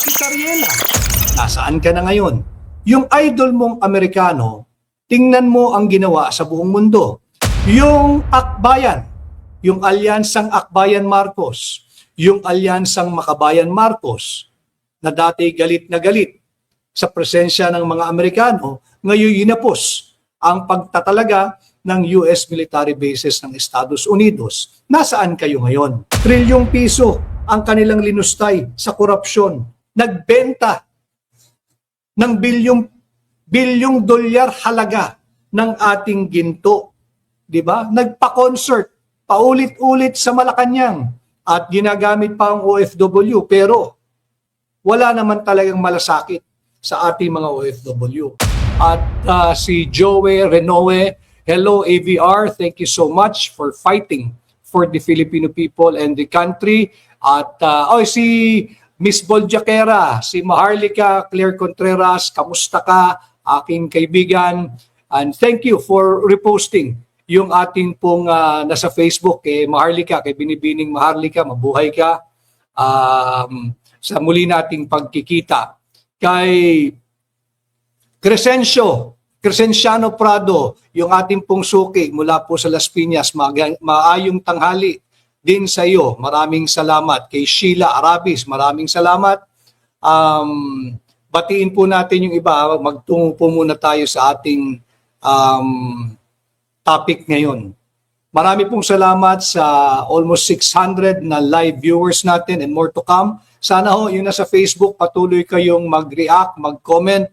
Si Cariela, nasaan ka na ngayon? Yung idol mong Amerikano, tingnan mo ang ginawa sa buong mundo. Yung Akbayan, yung alyansang Akbayan Marcos, yung alyansang Makabayan Marcos, na dati galit na galit sa presensya ng mga Amerikano, ngayon ginapos ang pagtatalaga ng US military bases ng Estados Unidos. Nasaan kayo ngayon? Trilyong piso ang kanilang linustay sa korupsyon. Nagbenta ng bilyong dolyar halaga ng ating ginto. 'Di ba? Nagpa-concert paulit-ulit sa Malacanang at ginagamit pa ang OFW, pero wala naman talagang malasakit sa ating mga OFW. At si Joey Renoe, hello AVR, thank you so much for fighting for the Filipino people and the country. At si Miss Boljaquera, si Maharlika Claire Contreras, kamusta ka, aking kaibigan? And thank you for reposting yung ating pong nasa Facebook kay Maharlika, kay Binibining Maharlika, mabuhay ka. Sa muli nating pagkikita. Kay Crescenciano Prado, yung ating pong suki mula po sa Las Piñas, maayong tanghali din sa iyo. Maraming salamat. Kay Sheila Arabis, maraming salamat. Batiin po natin yung iba. Magtungo po muna tayo sa ating topic ngayon. Marami pong salamat sa almost 600 na live viewers natin and more to come. Sana ho, yung nasa Facebook, patuloy kayong mag-react, mag-comment,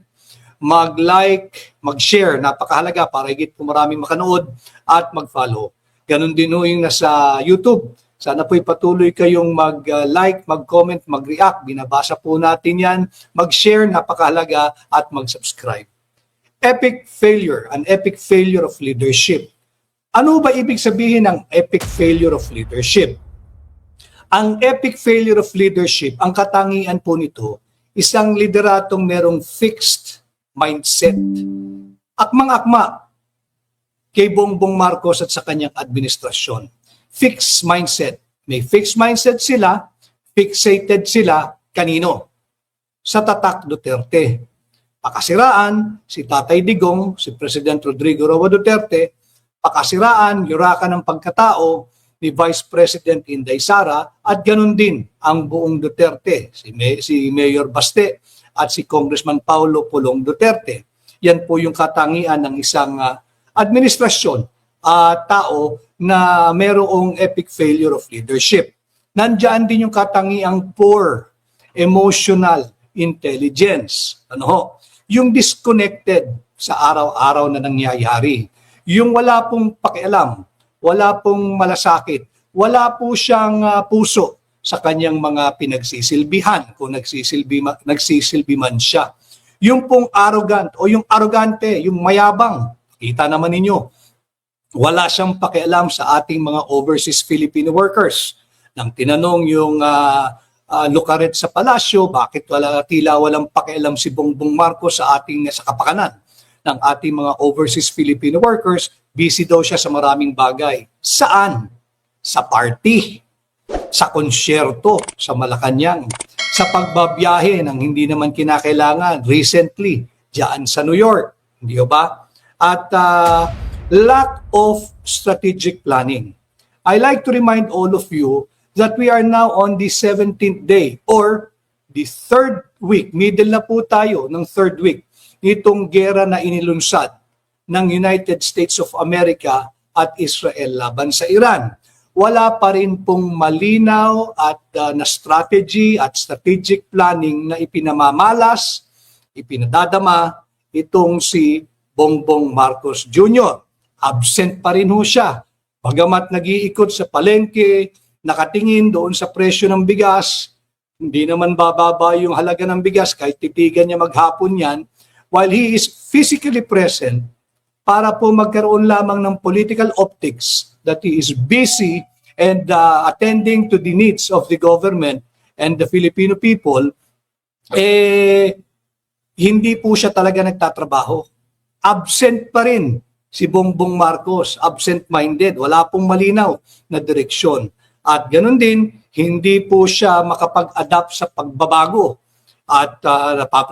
mag-like, mag-share. Napakahalaga para higit po maraming makanood at mag-follow. Ganon din ho yung nasa YouTube. Sana po'y patuloy kayong mag-like, mag-comment, mag-react. Binabasa po natin yan. Mag-share, napakahalaga, at mag-subscribe. Epic failure, an epic failure of leadership. Ano ba ibig sabihin ng epic failure of leadership? Ang epic failure of leadership, ang katangian po nito, isang lideratong merong fixed mindset. Akmang-akma kay Bongbong Marcos at sa kanyang administrasyon. Fixed mindset. May fixed mindset sila, fixated sila, kanino? Sa tatak Duterte. Pakasiraan, si Tatay Digong, si President Rodrigo Roa Duterte, pakasiraan, yurakan ng pagkatao ni Vice President Inday Sara, at ganun din ang buong Duterte, si Mayor Baste at si Congressman Paulo Pulong Duterte. Yan po yung katangian ng isang administrasyon, tao na merong epic failure of leadership. Nandiyan din yung katangiang poor emotional intelligence. Ano ho? Yung disconnected sa araw-araw na nangyayari. Yung wala pong pakialam, wala pong malasakit, wala po siyang puso sa kanyang mga pinagsisilbihan kung nagsisilbi man siya. Yung pong arrogant o yung arrogante, yung mayabang, kita naman ninyo, wala siyang pakialam sa ating mga overseas Filipino workers. Nang tinanong yung lukaret sa palasyo, bakit tila walang pakialam si Bongbong Marcos sa ating sa kapakanan ng ating mga overseas Filipino workers, busy daw siya sa maraming bagay. Saan? Sa party, sa konsyerto, sa Malacanang, sa pagbabiyahe ng hindi naman kinakailangan recently, diyan sa New York. Hindi ba? At lack of strategic planning. I like to remind all of you that we are now on the 17th day or the third week. Middle na po tayo ng third week nitong gera na inilunsad ng United States of America at Israel laban sa Iran. Wala pa rin pong malinaw at na strategy at strategic planning na ipinamamalas, ipinadadama itong si Bongbong Marcos Jr. Absent pa rin ho siya. Bagamat nag-iikot sa palengke, nakatingin doon sa presyo ng bigas, hindi naman bababa yung halaga ng bigas kahit titigan niya maghapon yan, while he is physically present para po magkaroon lamang ng political optics that he is busy and attending to the needs of the government and the Filipino people, hindi po siya talaga nagtatrabaho. Absent pa rin si Bongbong Marcos, absent-minded, wala pong malinaw na direksyon. At ganun din, hindi po siya makapag-adapt sa pagbabago At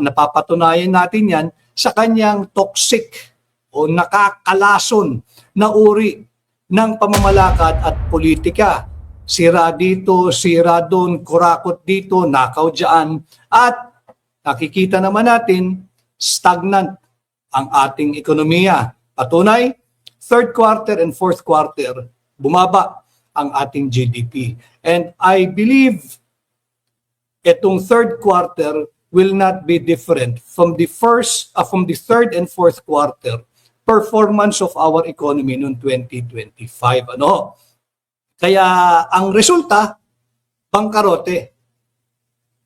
napapatunayan natin yan sa kanyang toxic o nakakalason na uri ng pamamalakad at politika. Sira dito, sira doon, kurakot dito, nakaw dyan. At nakikita naman natin, stagnant ang ating ekonomiya. Patunay, third quarter and fourth quarter, bumaba ang ating GDP. And I believe itong third quarter will not be different from the third and fourth quarter performance of our economy noong 2025. Kaya ang resulta, bangkarote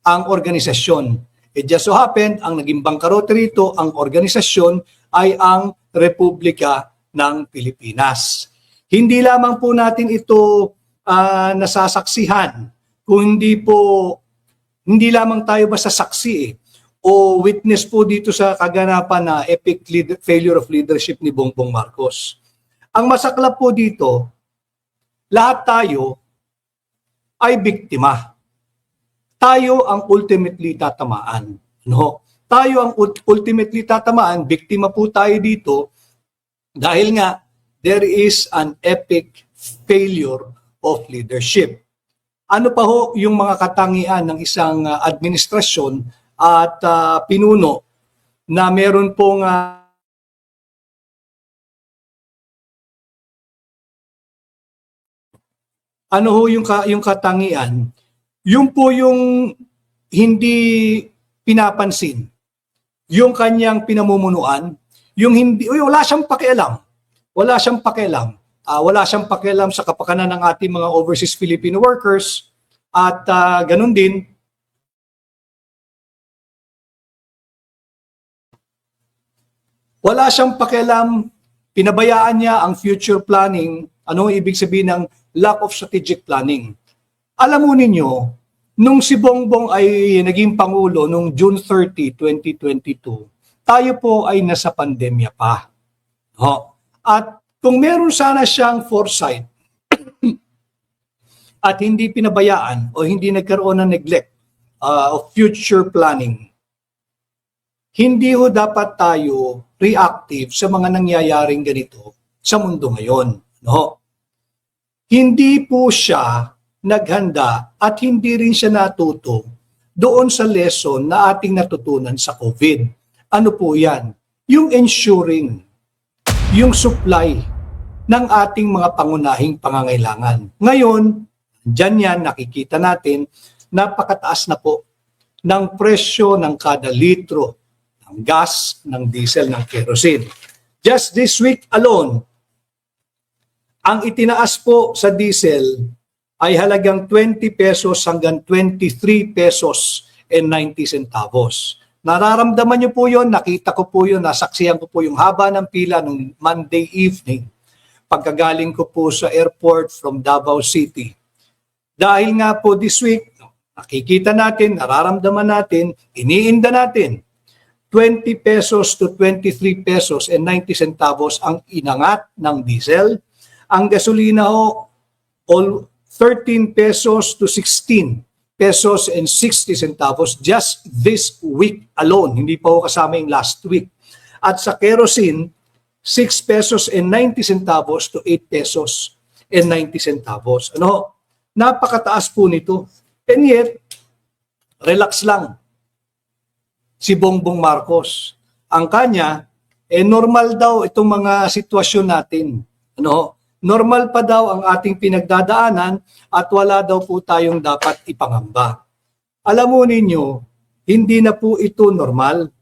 ang organisasyon. It just so happened, ang naging bangkarote rito, ang organisasyon ay ang Republika ng Pilipinas. Hindi lamang po natin ito nasasaksihan, kung hindi lamang tayo basta saksi o witness po dito sa kaganapan na epic failure of leadership ni Bongbong Marcos. Ang masaklap po dito, lahat tayo ay biktima. Tayo ang ultimately tatamaan. Tayo ang ultimately tatamaan, biktima po tayo dito dahil nga there is an epic failure of leadership. Ano pa ho yung mga katangian ng isang administrasyon at pinuno na meron pong ano ho yung katangian? Yung po yung hindi pinapansin, yung kanyang pinamumunuan, yung wala siyang pakialam. Wala siyang pakialam. Wala siyang pakialam sa kapakanan ng ating mga overseas Filipino workers at ganun din wala siyang pakialam, pinabayaan niya ang future planning. Ano ibig sabihin ng lack of strategic planning? Alam mo ninyo, nung si Bongbong ay naging Pangulo nung June 30, 2022, tayo po ay nasa pandemya pa. At kung meron sana siyang foresight at hindi pinabayaan o hindi nagkaroon ng neglect of future planning, hindi ho dapat tayo reactive sa mga nangyayaring ganito sa mundo ngayon. Hindi po siya naghanda at hindi rin siya natuto doon sa lesson na ating natutunan sa COVID. Ano po yan? Yung ensuring, yung supply ng ating mga pangunahing pangangailangan. Ngayon, dyan yan nakikita natin, napakataas na po ng presyo ng kada litro ng gas, ng diesel, ng kerosene. Just this week alone, ang itinaas po sa diesel ay halagang 20 pesos hanggang 23 pesos and 90 centavos. Nararamdaman niyo po yun, nakita ko po yun, nasaksihan ko po yung haba ng pila nung Monday evening pagkagaling ko po sa airport from Davao City. Dahil nga po this week, nakikita natin, nararamdaman natin, iniinda natin, 20 pesos to 23 pesos and 90 centavos ang inangat ng diesel. Ang gasolina ho, 13 pesos to 16 pesos and 60 centavos just this week alone. Hindi pa ho kasama yung last week. At sa kerosene, 6 pesos and 90 centavos to 8 pesos and 90 centavos. Napakataas po nito. And yet, relax lang si Bongbong Marcos. Ang kanya, normal daw itong mga sitwasyon natin. Normal pa daw ang ating pinagdadaanan at wala daw po tayong dapat ipangamba. Alam mo ninyo, hindi na po ito normal.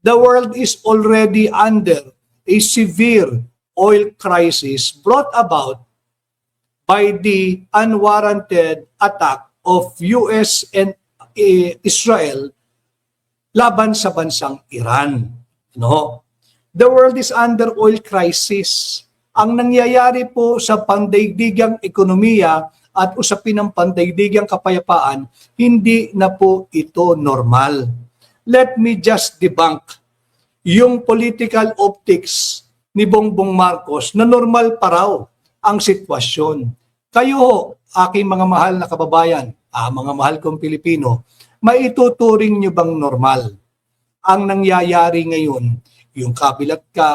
The world is already under a severe oil crisis brought about by the unwarranted attack of US and Israel laban sa bansang Iran. The world is under oil crisis. Ang nangyayari po sa pandaigdigang ekonomiya at usapin ng pandaigdigang kapayapaan, hindi na po ito normal. Let me just debunk yung political optics ni Bongbong Marcos na normal pa raw ang sitwasyon. Kayo ho, aking mga mahal na kababayan, mga mahal kong Pilipino, maituturing nyo bang normal ang nangyayari ngayon, yung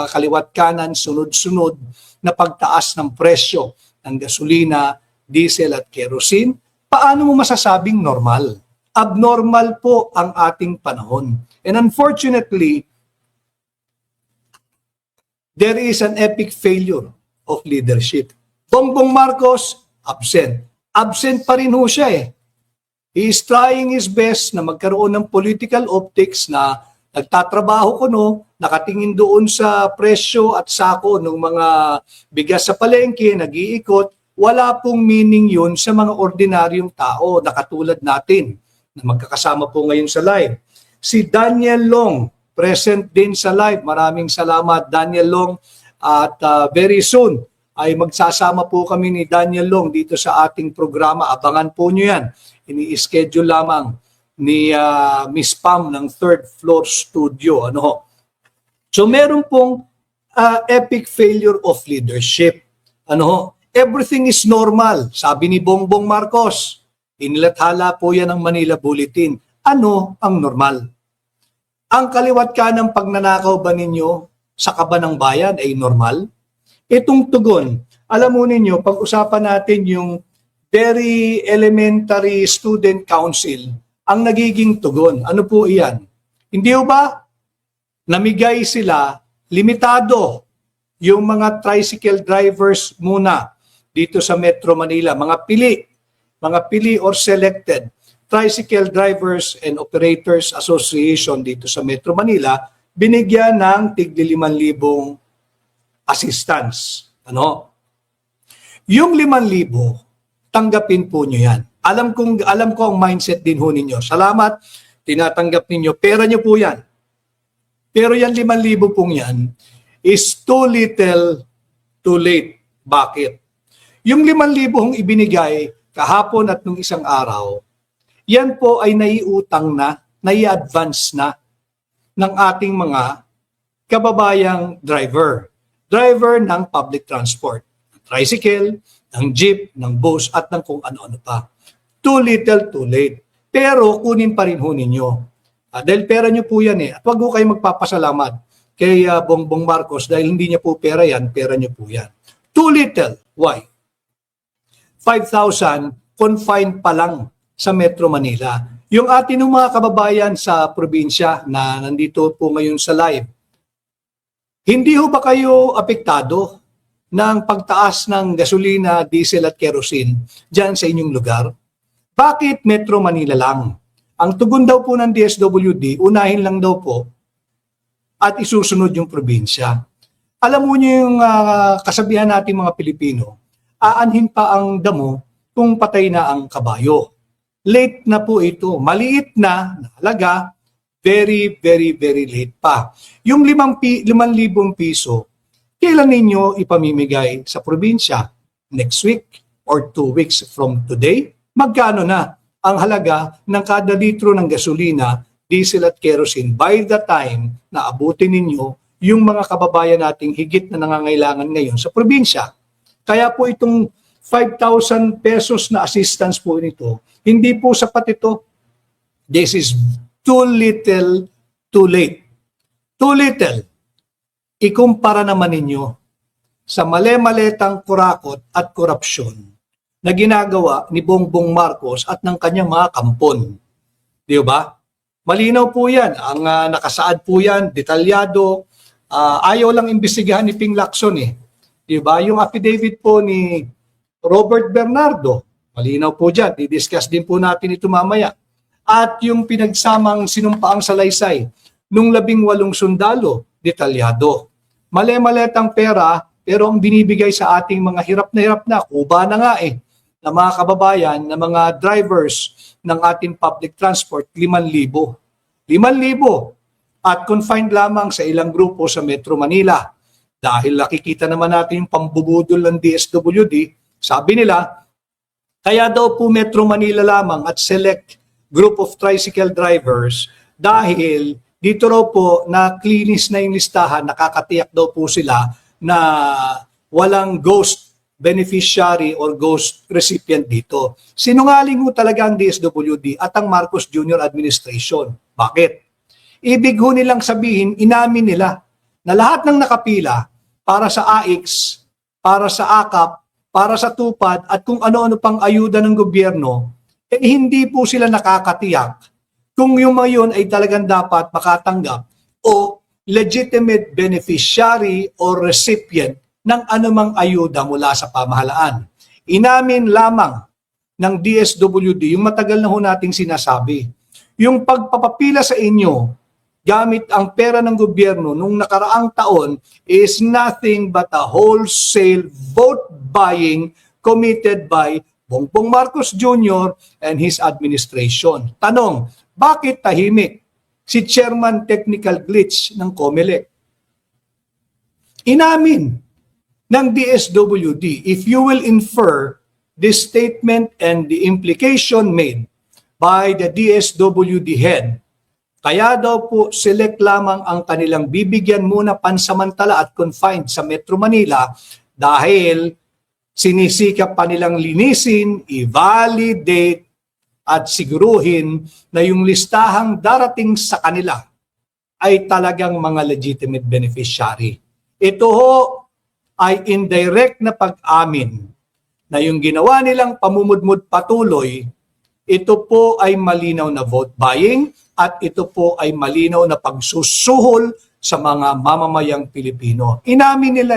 kaliwat kanan, sunod-sunod na pagtaas ng presyo ng gasolina, diesel at kerosene? Paano mo masasabing normal? Abnormal po ang ating panahon. And unfortunately, there is an epic failure of leadership. Bongbong Marcos, absent. Absent pa rin ho siya eh. He is trying his best na magkaroon ng political optics na nagtatrabaho nakatingin doon sa presyo at sako ng mga bigas sa palengke, nag-iikot. Wala pong meaning yun sa mga ordinaryong tao na katulad natin na magkakasama po ngayon sa live. Si Daniel Long, present din sa live. Maraming salamat Daniel Long at very soon ay magsasama po kami ni Daniel Long dito sa ating programa. Abangan po nyo yan. Ini-schedule lamang ni Miss Pam ng third floor studio. So meron pong epic failure of leadership. Everything is normal. Sabi ni Bongbong Marcos, inilathala po yan ng Manila Bulletin. Ano ang normal? Ang kaliwat ka ng pagnanakaw ba ninyo sa kaba ng bayan ay normal? Itong tugon, alam mo ninyo, pag-usapan natin yung very elementary student council, ang nagiging tugon. Ano po iyan? Hindi ba namigay sila, limitado yung mga tricycle drivers muna dito sa Metro Manila, mga pili or selected Tricycle Drivers and Operators Association dito sa Metro Manila, binigyan ng tigli 5,000 assistance. Yung 5,000, tanggapin po nyo yan. Alam ko ang mindset din ho ninyo. Salamat, tinatanggap ninyo. Pera nyo po yan. Pero yan 5,000 pong yan is too little, too late. Bakit? Yung 5,000 ibinigay kahapon at nung isang araw, yan po ay naiutang na, nai-advance na ng ating mga kababayang driver. Driver ng public transport. Tricycle, ng jeep, ng bus, at ng kung ano-ano pa. Too little, too late. Pero kunin pa rin ho ninyo. Dahil pera nyo po yan eh. At wag ho kayo magpapasalamat kay Bongbong Marcos dahil hindi niya po pera yan, pera nyo po yan. Too little. Why? 5,000 confined pa lang sa Metro Manila. Yung atin mga kababayan sa probinsya na nandito po ngayon sa live, hindi ho ba kayo apektado ng pagtaas ng gasolina, diesel at kerosene dyan sa inyong lugar? Bakit Metro Manila lang? Ang tugon daw po ng DSWD, unahin lang daw po at isusunod yung probinsya. Alam mo niyo yung kasabihan natin mga Pilipino, aanhin pa ang damo kung patay na ang kabayo. Late na po ito. Maliit na halaga, very, very, very late pa. Yung 5,000 piso, kailan ninyo ipamimigay sa probinsya? Next week or 2 weeks from today? Magkano na ang halaga ng kada litro ng gasolina, diesel at kerosene by the time na abutin ninyo yung mga kababayan nating higit na nangangailangan ngayon sa probinsya? Kaya po itong 5,000 pesos na assistance po nito, hindi po sapat ito. This is too little, too late. Too little. Ikumpara naman ninyo sa mali-maletang kurakot at korupsyon na ginagawa ni Bongbong Marcos at ng kanyang mga kampon. Di ba? Malinaw po yan. Ang nakasaad po yan, detalyado. Ayaw lang imbestigahan ni Ping Lacson eh. Di ba? Yung affidavit po ni Robert Bernardo, malinaw po dyan. Didiscuss din po natin ito mamaya. At yung pinagsamang sinumpaang salaysay nung 18 sundalo, detalyado. Mali-maletang pera, pero ang binibigay sa ating mga hirap na, kuba na nga eh, na mga kababayan, na mga drivers ng ating public transport, 5,000. 5,000 at confined lamang sa ilang grupo sa Metro Manila. Dahil nakikita naman natin yung pambubudol ng DSWD, sabi nila, kaya daw po Metro Manila lamang at select group of tricycle drivers dahil dito raw po na klinis na yung listahan, nakakatiyak daw po sila na walang ghost beneficiary or ghost recipient dito. Sinungaling ho talaga ang DSWD at ang Marcos Jr. administration. Bakit? Ibig ho nilang sabihin, inamin nila na lahat ng nakapila para sa AIX, para sa AKAP, para sa TUPAD at kung ano-ano pang ayuda ng gobyerno, hindi po sila nakakatiyak kung yung mga yun ay talagang dapat makatanggap o legitimate beneficiary or recipient ng anumang ayuda mula sa pamahalaan. Inamin lamang ng DSWD, yung matagal na ho nating sinasabi, yung pagpapapila sa inyo gamit ang pera ng gobyerno nung nakaraang taon is nothing but a wholesale vote buying committed by Bongbong Marcos Jr. and his administration. Tanong, bakit tahimik si Chairman Technical Glitch ng COMELEC? Inamin ng DSWD, if you will infer this statement and the implication made by the DSWD head, kaya daw po select lamang ang kanilang bibigyan muna pansamantala at confined sa Metro Manila dahil sinisikap pa nilang linisin, i-validate at siguruhin na yung listahang darating sa kanila ay talagang mga legitimate beneficiary. Ito ho ay indirect na pag-amin na yung ginawa nilang pamumudmud patuloy, ito po ay malinaw na vote buying at ito po ay malinaw na pagsusuhol sa mga mamamayang Pilipino. Inamin nila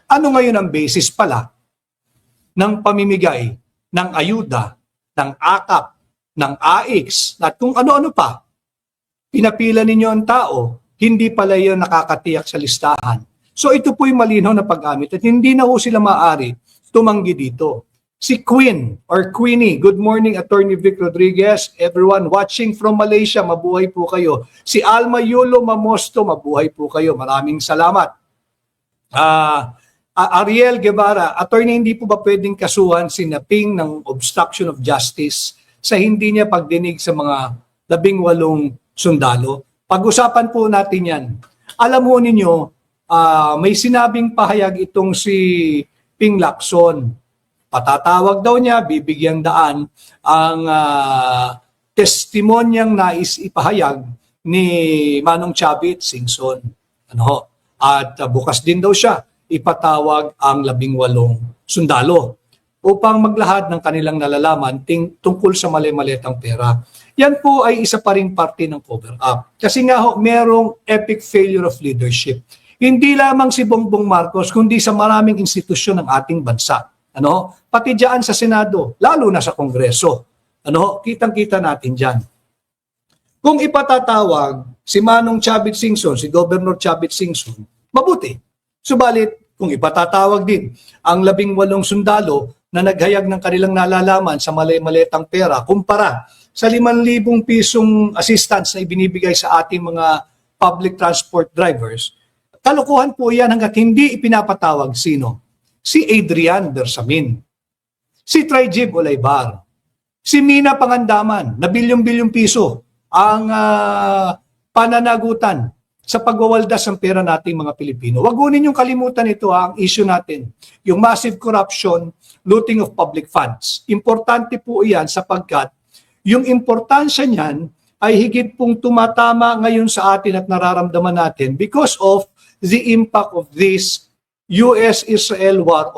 ano ngayon ang basis pala ng pamimigay ng ayuda, ng AKAP, ng AIX, at kung ano-ano pa. Pinapila ninyo ang tao, hindi pala yun nakakatiyak sa listahan. So ito po'y malinaw na pag-amit at hindi na ho sila maaari tumanggi dito. Si Queen or Queenie, good morning Attorney Vic Rodriguez, everyone watching from Malaysia, mabuhay po kayo. Si Alma Yulo Mamosto, mabuhay po kayo. Maraming salamat. Ariel Guevara, attorney, hindi po ba pwedeng kasuhan si Naping ng obstruction of justice sa hindi niya pagdinig sa mga 18 sundalo? Pag-usapan po natin yan. Alam mo ninyo, may sinabing pahayag itong si Ping Lacson. Patatawag daw niya, bibigyang daan ang testimonyang nais ipahayag ni Manong Chavit Singson. At bukas din daw siya ipatawag ang 18 sundalo upang maglahad ng kanilang nalalaman tungkol sa mali-malitang pera. Yan po ay isa pa ring parte ng cover-up. Kasi nga ho, merong epic failure of leadership. Hindi lamang si Bongbong Marcos, kundi sa maraming institusyon ng ating bansa. Pati diyan sa Senado, lalo na sa Kongreso. Kitang-kita natin diyan. Kung ipatatawag si Manong Chavit Singson, si Governor Chavit Singson, mabuti. Subalit, kung ipatatawag din ang 18 sundalo na naghayag ng kanilang nalalaman sa mali-malitang pera, kumpara sa 5,000 pisong assistance na ibinibigay sa ating mga public transport drivers, kalokohan po yan hanggat hindi ipinapatawag sino? Si Adrian Bersamin, si Trajib Olaybar, si Mina Pangandaman na bilyon-bilyong piso ang pananagutan sa pagwawaldas ng pera nating mga Pilipino. Huwag ho ninyong kalimutan ito ang issue natin, yung massive corruption, looting of public funds. Importante po iyan sapagkat yung importansya niyan ay higit pong tumatama ngayon sa atin at nararamdaman natin because of the impact of this US-Israel war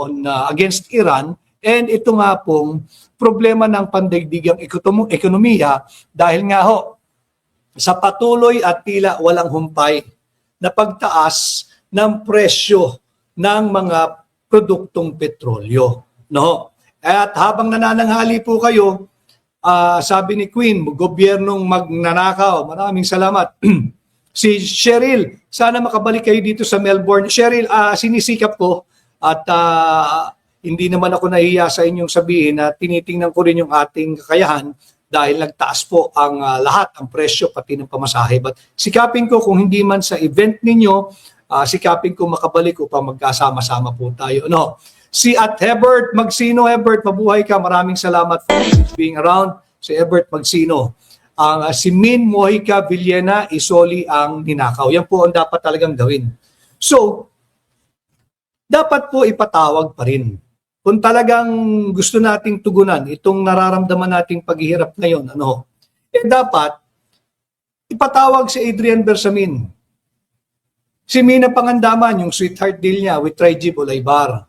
against Iran, and ito nga pong problema ng pandaigdigang ekonomiya dahil nga ho sa patuloy at tila walang humpay na pagtaas ng presyo ng mga produktong petrolyo. At habang nanananghali po kayo, sabi ni Queen, gobyernong magnanakaw. Maraming salamat. Si Cheryl, sana makabalik kayo dito sa Melbourne. Cheryl, sinisikap ko at hindi naman ako nahiya sa inyong sabihin na tinitingnan ko rin yung ating kakayahan dahil nagtaas po ang lahat, ang presyo pati ng pamasahe. But sikapin ko kung hindi man sa event ninyo, sikapin ko makabalik upang magkasama-sama po tayo. Si Hebert Magsino, Hebert, mabuhay ka. Maraming salamat for being around. Si Hebert Magsino. Si Min Mojica Villena, isoli ang ninakaw. Yan po ang dapat talagang gawin. So, dapat po ipatawag pa rin kung talagang gusto nating tugunan itong nararamdaman nating paghihirap ngayon, dapat ipatawag si Adrian Bersamin. Si Mina Pangandaman, yung sweetheart deal niya with Trajib Olaybar.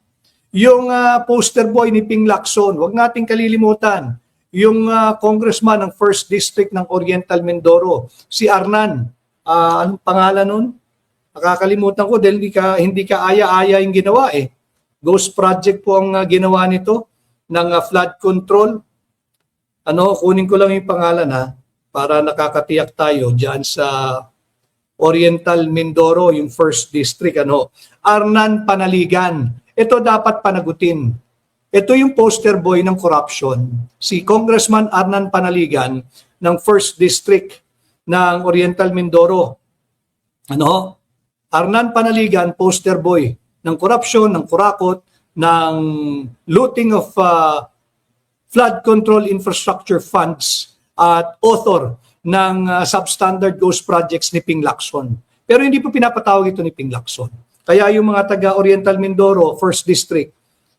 Yung poster boy ni Ping Lacson, wag nating kalilimutan. Yung congressman ng 1st District ng Oriental Mindoro, si Arnan. Anong pangalan nun? Nakakalimutan ko dahil hindi ka aya-aya yung ginawa eh. Ghost project po ang ginawa nito ng flood control. Kunin ko lang yung pangalan para nakakatiyak tayo diyan sa Oriental Mindoro, yung 1st District. Arnan Panaligan. Ito dapat panagutin. Ito yung poster boy ng corruption. Si Congressman Arnan Panaligan ng 1st District ng Oriental Mindoro. Arnan Panaligan, poster boy ng corruption, ng kurakot, ng looting of flood control infrastructure funds at author ng substandard ghost projects ni Ping Lacson. Pero hindi po pinapatawag ito ni Ping Lacson. Kaya yung mga taga-Oriental Mindoro, 1st District,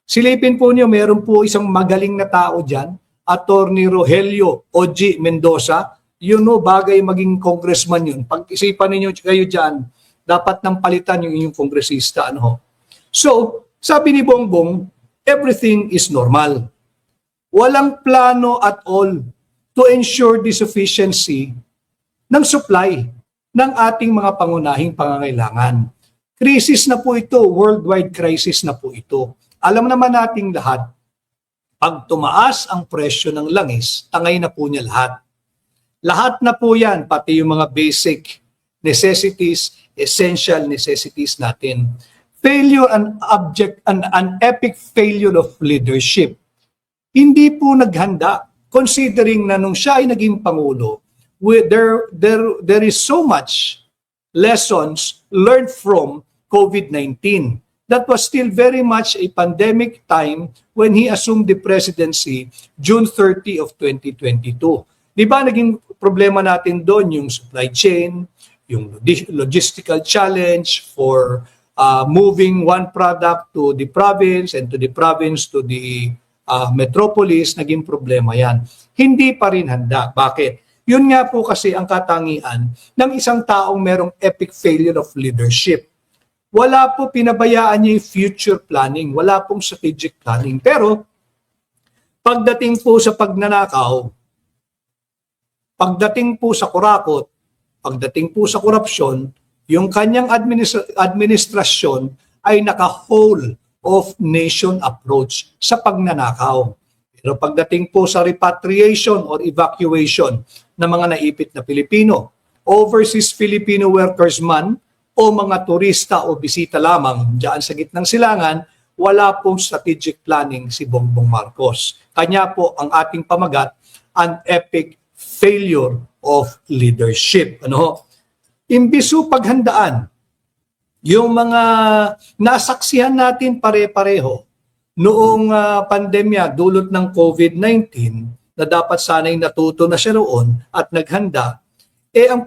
silipin po niyo, meron po isang magaling na tao dyan, Attorney Rogelio Oji Mendoza. Bagay maging congressman yun. Pag-isipan ninyo kayo dyan, dapat nang palitan yung inyong kongresista. So, sabi ni Bongbong, everything is normal. Walang plano at all to ensure the sufficiency ng supply ng ating mga pangunahing pangangailangan. Krisis na po ito, worldwide crisis na po ito. Alam naman nating lahat, pag tumaas ang presyo ng langis, tangay na po niya lahat. Lahat na po yan, pati yung mga basic necessities, essential necessities natin. Failure and an epic failure of leadership. Hindi po naghanda, considering na nung siya ay naging Pangulo, there is so much lessons learned from COVID-19. That was still very much a pandemic time when he assumed the presidency June 30 of 2022. Di ba naging problema natin doon yung supply chain, yung logistical challenge for moving one product to the province and to the province to the metropolis, naging problema yan. Hindi pa rin handa. Bakit? Yun nga po kasi ang katangian ng isang taong merong epic failure of leadership. Wala po pinabayaan niya yung future planning. Wala pong strategic planning. Pero, pagdating po sa pagnanakaw, pagdating po sa kurakot, pagdating po sa korupsyon, yung kanyang administrasyon ay naka-whole of nation approach sa pagnanakaw. Pero pagdating po sa repatriation or evacuation ng mga naipit na Pilipino, overseas Filipino workers man, o mga turista o bisita lamang diyan sa gitnang silangan, wala pong strategic planning si Bongbong Marcos. Kanya po ang ating pamagat, an epic failure of leadership. Imbis po paghandaan yung mga nasaksihan natin pare-pareho noong pandemya dulot ng COVID-19 na dapat sana'y natuto na siya roon at naghanda, ang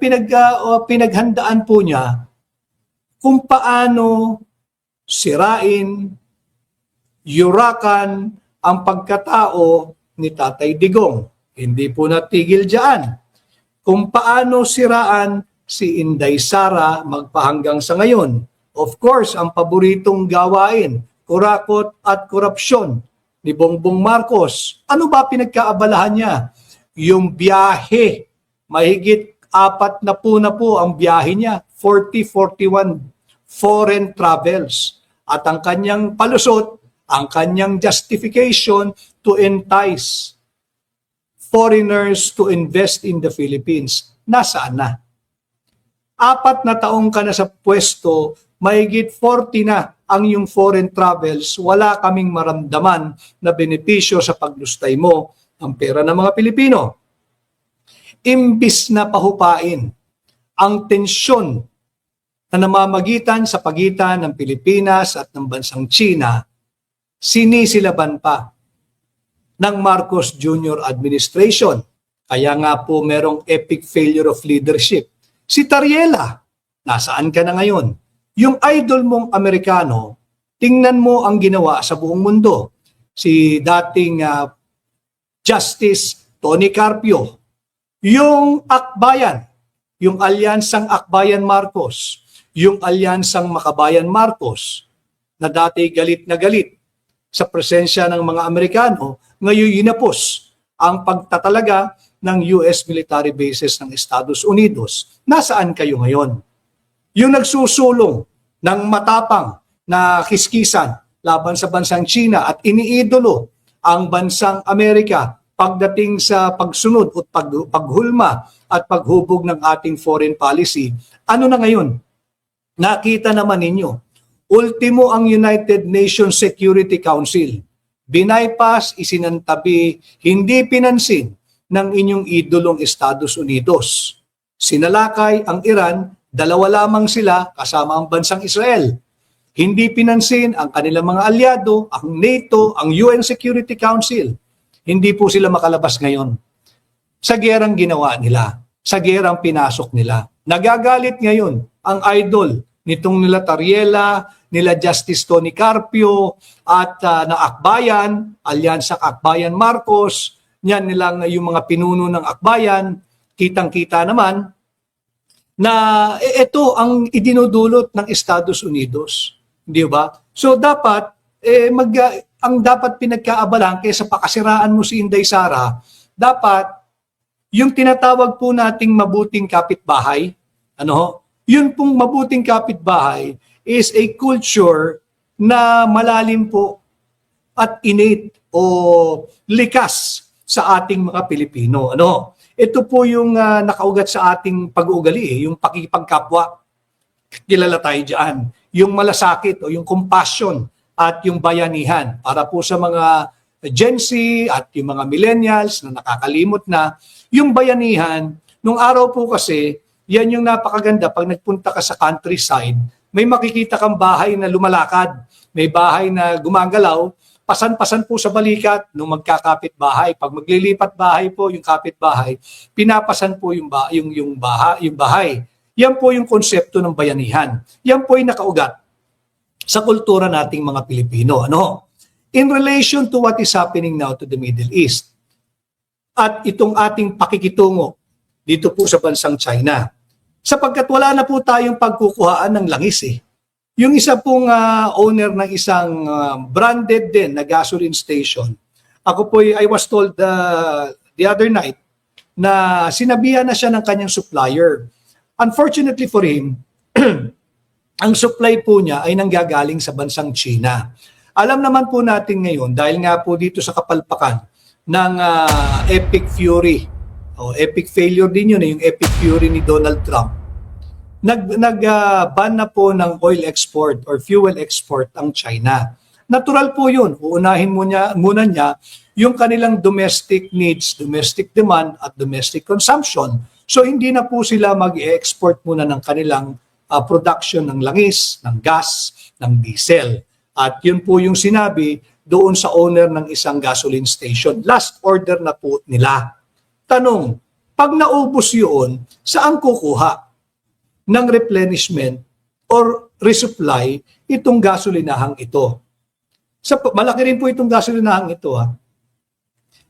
pinaghandaan po niya kung paano sirain, yurakan ang pagkatao ni Tatay Digong. Hindi po natigil diyan. Kung paano siraan si Inday Sara magpahanggang sa ngayon. Of course, ang paboritong gawain, kurakot at korupsyon ni Bongbong Marcos. Ano ba pinagkaabalahan niya? Yung biyahe, mahigit 4 na po ang biyahe niya. 41 foreign travels. At ang kanyang palusot, ang kanyang justification to entice foreigners to invest in the Philippines. Nasaan na? 4 na taong ka na sa pwesto, mahigit 40 na ang iyong foreign travels, wala kaming maramdaman na benepisyo sa paglustay mo ang pera ng mga Pilipino. Imbis na pahupain ang tensyon na namamagitan sa pagitan ng Pilipinas at ng bansang China, sinisilaban pa ng Marcos Jr. administration. Kaya nga po merong epic failure of leadership. Si Tariela, nasaan ka na ngayon? Yung idol mong Amerikano, tingnan mo ang ginawa sa buong mundo. si dating Justice Tony Carpio, yung Akbayan, yung Alyansang Akbayan Marcos, yung Alyansang Makabayan Marcos, na dati galit na galit sa presensya ng mga Amerikano, ngayon inapos ang pagtatalaga ng US military bases ng Estados Unidos. Nasaan kayo ngayon? Yung nagsusulong ng matapang na kiskisan laban sa bansang China at iniidolo ang bansang Amerika pagdating sa pagsunod at paghulma at paghubog ng ating foreign policy. Ano na ngayon? Nakita naman ninyo, ultimo ang United Nations Security Council. Binaypass, isinantabi, hindi pinansin ng inyong idolong Estados Unidos. Sinalakay ang Iran, dalawa lamang sila kasama ang bansang Israel. Hindi pinansin ang kanilang mga alyado, ang NATO, ang UN Security Council. Hindi po sila makalabas ngayon. Sa gerang ginawa nila, sa gerang pinasok nila. Nagagalit ngayon ang idol nitong nila Tariela, nila Justice Tony Carpio, at na Akbayan, Alyansa Akbayan Marcos, yan nilang yung mga pinuno ng Akbayan, kitang-kita naman na ito ang idinudulot ng Estados Unidos. Di ba? So dapat, ang dapat pinagkaabalahan kaysa pakasiraan mo si Inday Sara, dapat yung tinatawag po nating mabuting kapitbahay, yun pong mabuting kapitbahay is a culture na malalim po at innate o likas sa ating mga Pilipino. Ito po yung nakaugat sa ating pag-uugali, yung pakikipagkapwa. Kilala tayo dyan. Yung malasakit o yung compassion at yung bayanihan para po sa mga Gen Z at yung mga millennials na nakakalimot na, yung bayanihan, nung araw po kasi, yan yung napakaganda pag nagpunta ka sa countryside, may makikita kang bahay na lumalakad, may bahay na gumagalaw, pasan-pasan po sa balikat nung magkakapit bahay. Pag maglilipat bahay po yung kapitbahay, pinapasan po yung bahay. Yan po yung konsepto ng bayanihan. Yan po yung nakaugat sa kultura nating mga Pilipino. In relation to what is happening now to the Middle East at itong ating pakikitungo dito po sa bansang China, sapagkat wala na po tayong pagkukuhaan ng langis Yung isa pong owner ng isang branded din na gasoline station, I was told the other night na sinabihan na siya ng kanyang supplier. Unfortunately for him, ang supply po niya ay nanggagaling sa bansang China. Alam naman po natin ngayon, dahil nga po dito sa kapalpakan ng epic fury, epic failure din yun, yung epic fury ni Donald Trump. Nag-ban na po ng oil export or fuel export ang China. Natural po yun. Uunahin muna niya yung kanilang domestic needs, domestic demand at domestic consumption. So hindi na po sila mag-export muna ng kanilang production ng langis, ng gas, ng diesel. At yun po yung sinabi doon sa owner ng isang gasoline station. Last order na po nila. Tanong, pag naubos yun, saan kukuha ng replenishment or resupply itong gasolinahang ito? Malaki rin po itong gasolinahang ito.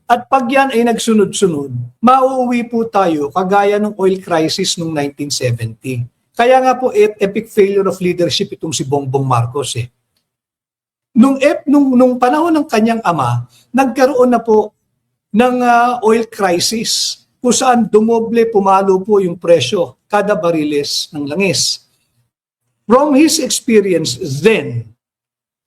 At pag yan ay nagsunod-sunod, mauuwi po tayo kagaya ng oil crisis noong 1970. Kaya nga po epic failure of leadership itong si Bongbong Marcos Nung panahon ng kanyang ama, nagkaroon na po ng oil crisis kung saan dumoble pumalo po yung presyo kada bariles ng langis. From his experience then,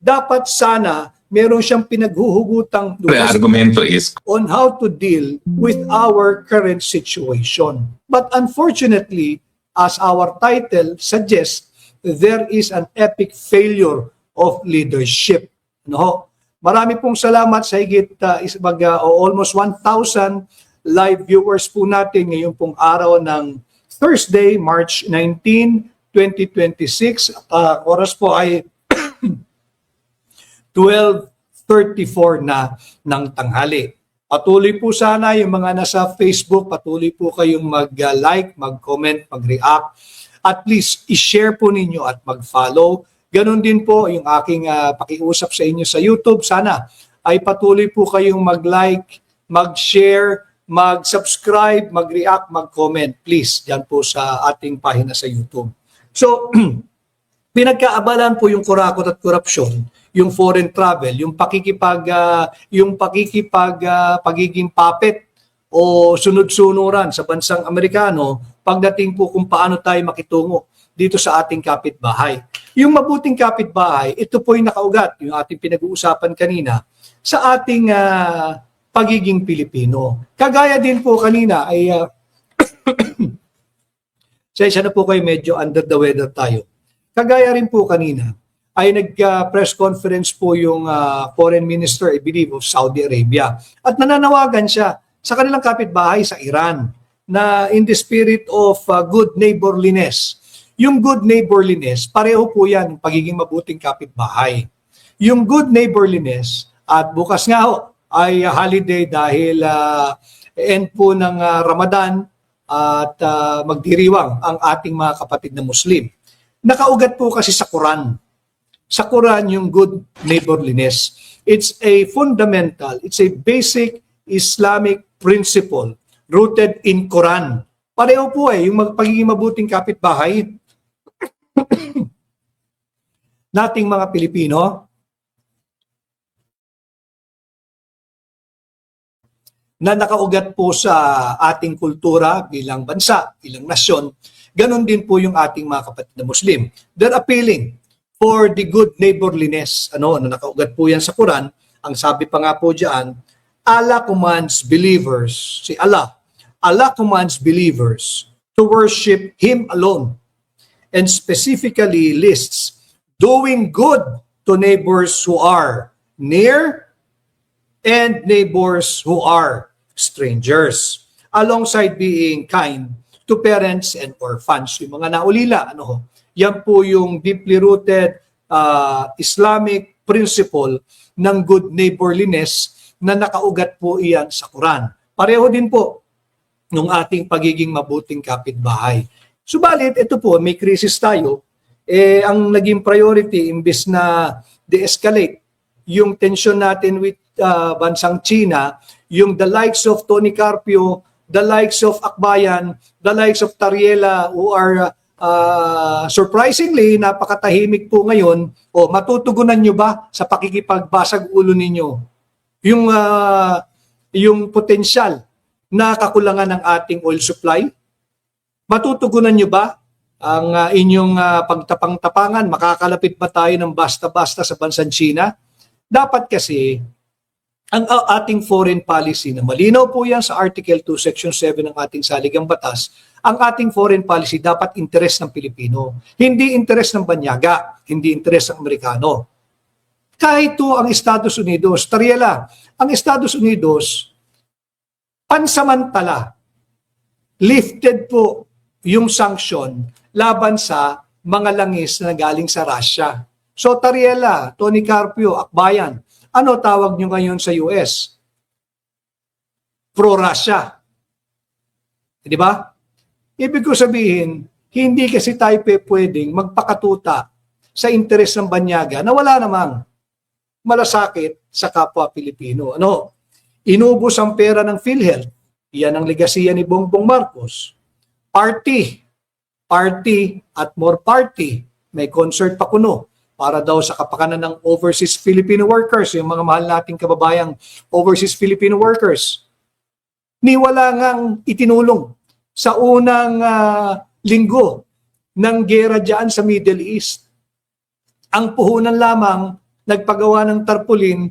dapat sana meron siyang pinaghuhugutang argumento is on how to deal with our current situation. But unfortunately, as our title suggests, there is an epic failure of leadership. Marami pong salamat sa higit almost 1,000 live viewers po natin ngayon pong araw ng Thursday, March 19, 2026. Oras po ay 12:34 na ng tanghali. Patuloy po sana yung mga nasa Facebook, patuloy po kayong mag-like, mag-comment, mag-react. At please, i-share po ninyo at mag-follow. Ganon din po yung aking pakiusap sa inyo sa YouTube. Sana ay patuloy po kayong mag-like, mag-share, mag-subscribe, mag-react, mag-comment. Please, dyan po sa ating pahina sa YouTube. So, pinagkaabalan po yung kurakot at korupsyon, yung foreign travel, pagiging puppet o sunod-sunuran sa bansang Amerikano pagdating po kung paano tayo makitungo dito sa ating kapitbahay. Yung mabuting kapitbahay, ito po yung nakaugat, yung ating pinag-uusapan kanina, sa ating pagiging Pilipino. Kagaya din po kanina ay, siya na po kayo, medyo under the weather tayo. Kagaya rin po kanina, ay nag-press conference po yung foreign minister, I believe, of Saudi Arabia. At nananawagan siya sa kanilang kapitbahay sa Iran na in the spirit of good neighborliness. Yung good neighborliness, pareho po yan, pagiging mabuting kapitbahay. Yung good neighborliness, at bukas nga ho, ay holiday dahil end po ng Ramadan at magdiriwang ang ating mga kapatid na Muslim. Nakaugat po kasi sa Quran. Sa Quran yung good neighborliness. It's a fundamental, it's a basic Islamic principle rooted in Quran. Pareho po yung pagiging mabuting kapitbahay nating mga Pilipino na nakaugat po sa ating kultura bilang bansa, bilang nasyon. Ganon din po yung ating mga kapatid na Muslim. They're appealing for the good neighborliness. Na nakaugat po yan sa Quran. Ang sabi pa nga po diyan, Allah commands believers, Allah commands believers to worship Him alone, and specifically lists doing good to neighbors who are near and neighbors who are strangers, alongside being kind to parents and orphans. Yung mga naulila, yan po yung deeply rooted Islamic principle ng good neighborliness na nakaugat po iyan sa Quran. Pareho din po ng ating pagiging mabuting kapitbahay. Subalit, ito po, may krisis tayo. Ang naging priority, imbes na de-escalate yung tension natin with bansang China, yung the likes of Tony Carpio, the likes of Akbayan, the likes of Tariela, who are surprisingly napakatahimik po ngayon. Matutugunan nyo ba sa pakikipagbasag ulo ninyo yung potensyal na kakulangan ng ating oil supply? Matutugunan nyo ba ang inyong pagtapang-tapangan? Makakalapit ba tayo ng basta-basta sa bansang China? Dapat kasi ang ating foreign policy, na malinaw po yan sa Article 2, Section 7 ng ating saligang batas, ang ating foreign policy dapat interes ng Pilipino. Hindi interes ng banyaga, hindi interes ng Amerikano. Kahit to ang Estados Unidos, Tariela, ang Estados Unidos, pansamantala, lifted po yung sanction laban sa mga langis na galing sa Russia. So Tariela, Tony Carpio, Akbayan, ano tawag nyo ngayon sa US? Pro-Russia. Di ba? Ibig ko sabihin, hindi kasi tayo pwedeng magpakatuta sa interes ng banyaga na wala namang malasakit sa kapwa Pilipino. Inubos ang pera ng PhilHealth. Yan ang legasiya ni Bongbong Marcos. Party at more party. May concert pa kuno para daw sa kapakanan ng overseas Filipino workers, yung mga mahal nating kababayang overseas Filipino workers. Wala ngang itinulong sa unang linggo ng gera dyan sa Middle East. Ang puhunan lamang nagpagawa ng tarpaulin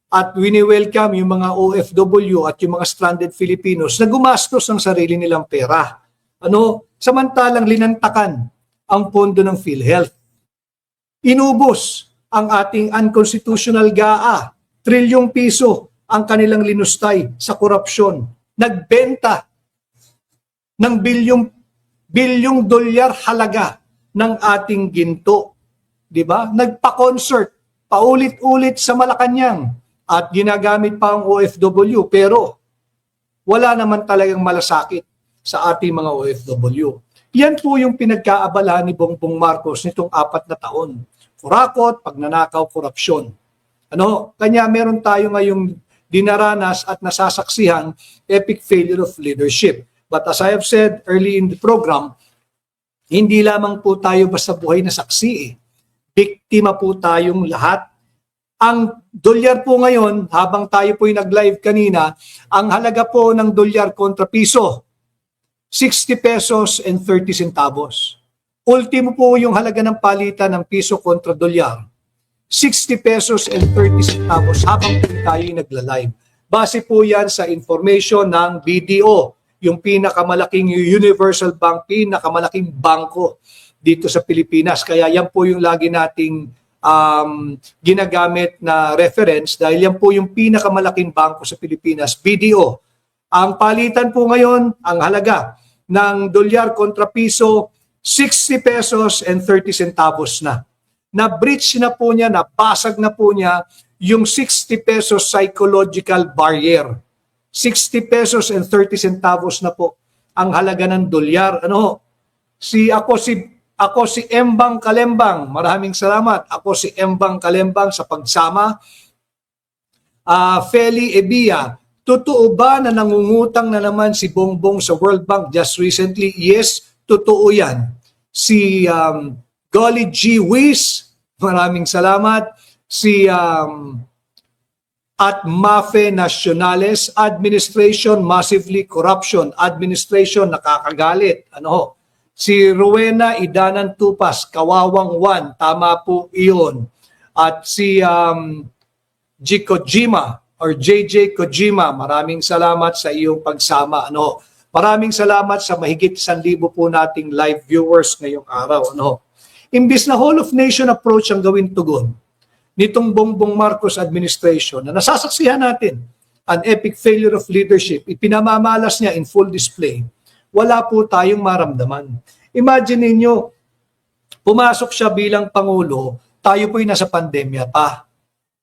at wini-welcome yung mga OFW at yung mga stranded Filipinos na gumastos ng sarili nilang pera. Samantalang linantakan ang pondo ng PhilHealth. Inubos ang ating unconstitutional GAA, trilyong piso ang kanilang linustay sa korupsyon. Nagbenta ng bilyong dolyar halaga ng ating ginto. Diba? Nagpa-concert paulit-ulit sa Malacanang at ginagamit pa ang OFW, pero wala naman talagang malasakit sa ating mga OFW. Yan po yung pinagkaabalahan ni Bongbong Marcos nitong 4 na taon. Kurakot, pagnanakaw, korupsyon. Ano? Kanya meron tayo ngayong dinaranas at nasasaksihan epic failure of leadership. But as I have said early in the program, hindi lamang po tayo basta buhay na saksi eh. Biktima po tayong lahat. Ang dolyar po ngayon, habang tayo po'y nag-live kanina, ang halaga po ng dolyar kontra piso, 60 pesos and 30 centavos. Ultimo po yung halaga ng palitan ng piso kontra dolyar, 60 pesos and 30 centavos habang po tayo nagla-live. Base po yan sa information ng BDO, yung pinakamalaking universal bank, pinakamalaking bangko dito sa Pilipinas. Kaya yan po yung lagi nating ginagamit na reference dahil yan po yung pinakamalaking bangko sa Pilipinas, BDO. Ang palitan po ngayon, ang halaga ng dolyar kontra piso, 60 pesos and 30 centavos na. Na-breach na po niya, nabasag na po niya yung 60 pesos psychological barrier. 60 pesos and 30 centavos na po ang halaga ng dolyar. Ano? Ako si Embang Kalembang. Maraming salamat. Ako si Embang Kalembang sa pagsama. Feli Ebia, totoo ba na nangungutang na naman si Bongbong sa World Bank just recently? Yes, totoo yan. Si Golly G. Wiz, maraming salamat. Si at Mafe Nacionales, administration massively corruption, administration nakakagalit. Ano? Si Rowena Idanan Tupas, Kawawang One, tama po iyon. At si G. Kojima or JJ Kojima, maraming salamat sa iyong pagsama. Ano? Maraming salamat sa mahigit 1,000 po nating live viewers ngayong araw. Ano? Imbis na whole of nation approach ang gawin tugon nitong Bongbong Marcos administration na nasasaksihan natin an epic failure of leadership, ipinamamalas niya in full display, wala po tayong maramdaman. Imagine niyo, pumasok siya bilang Pangulo, tayo po'y nasa pandemya pa.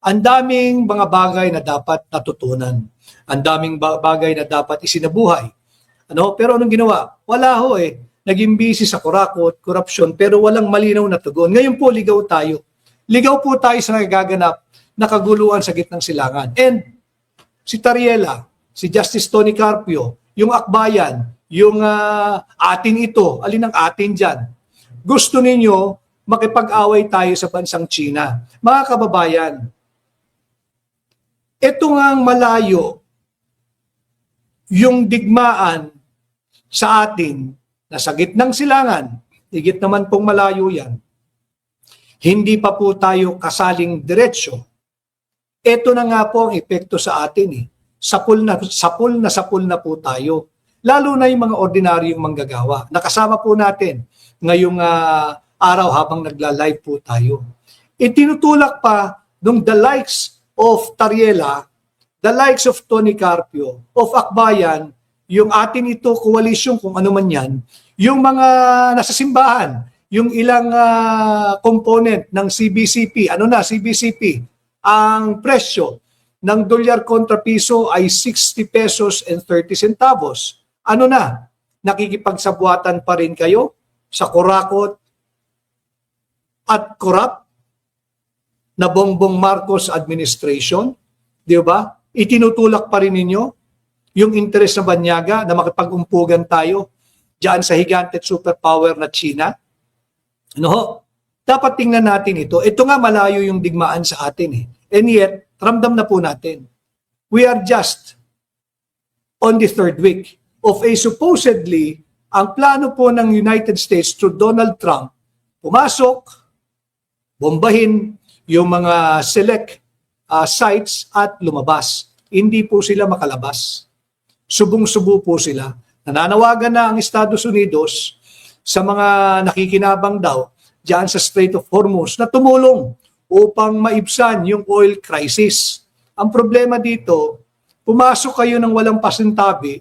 Ang daming mga bagay na dapat natutunan. Ang daming bagay na dapat isinabuhay. Ano? Pero anong ginawa? Wala ho eh. Naging busy sa kurakot, korupsyon, pero walang malinaw na tugon. Ngayon po, ligaw tayo. Ligaw po tayo sa nagaganap na kaguluhan sa gitnang silangan. And si Tariela, si Justice Tony Carpio, yung akbayan, yung atin ito, alin ang atin dyan? Gusto ninyo makipag-away tayo sa bansang China. Mga kababayan, ito ngang malayo yung digmaan sa atin na sa gitnang silangan, higit naman pong malayo yan, hindi pa po tayo kasaling diretsyo. Ito na nga po ang epekto sa atin eh. Sapul na po tayo. Lalo na yung mga ordinaryong manggagawa. Nakasama po natin ngayong araw habang nagla-live po tayo. Itinutulak pa nung the likes of Tariela, the likes of Tony Carpio, of Akbayan, yung atin ito koalisyon kung ano man yan, yung mga nasa simbahan, yung ilang component ng CBCP, CBCP, ang presyo ng dolyar kontra piso ay 60 pesos and 30 centavos. Ano na? Nakikipagsabuatan pa rin kayo sa kurakot at korap na Bongbong Marcos administration? Di ba? Itinutulak pa rin ninyo yung interes na banyaga na makipag-umpugan tayo diyan sa higante at superpower na China? No, dapat tingnan natin ito. Ito nga malayo yung digmaan sa atin eh. And yet, ramdam na po natin. We are just on the third week of a supposedly, ang plano po ng United States through Donald Trump, pumasok, bombahin yung mga select sites at lumabas. Hindi po sila makalabas. Subong-subo po sila. Nananawagan na ang Estados Unidos sa mga nakikinabang daw diyan sa Strait of Hormuz na tumulong upang maibsan yung oil crisis. Ang problema dito, pumasok kayo ng walang pasintabi,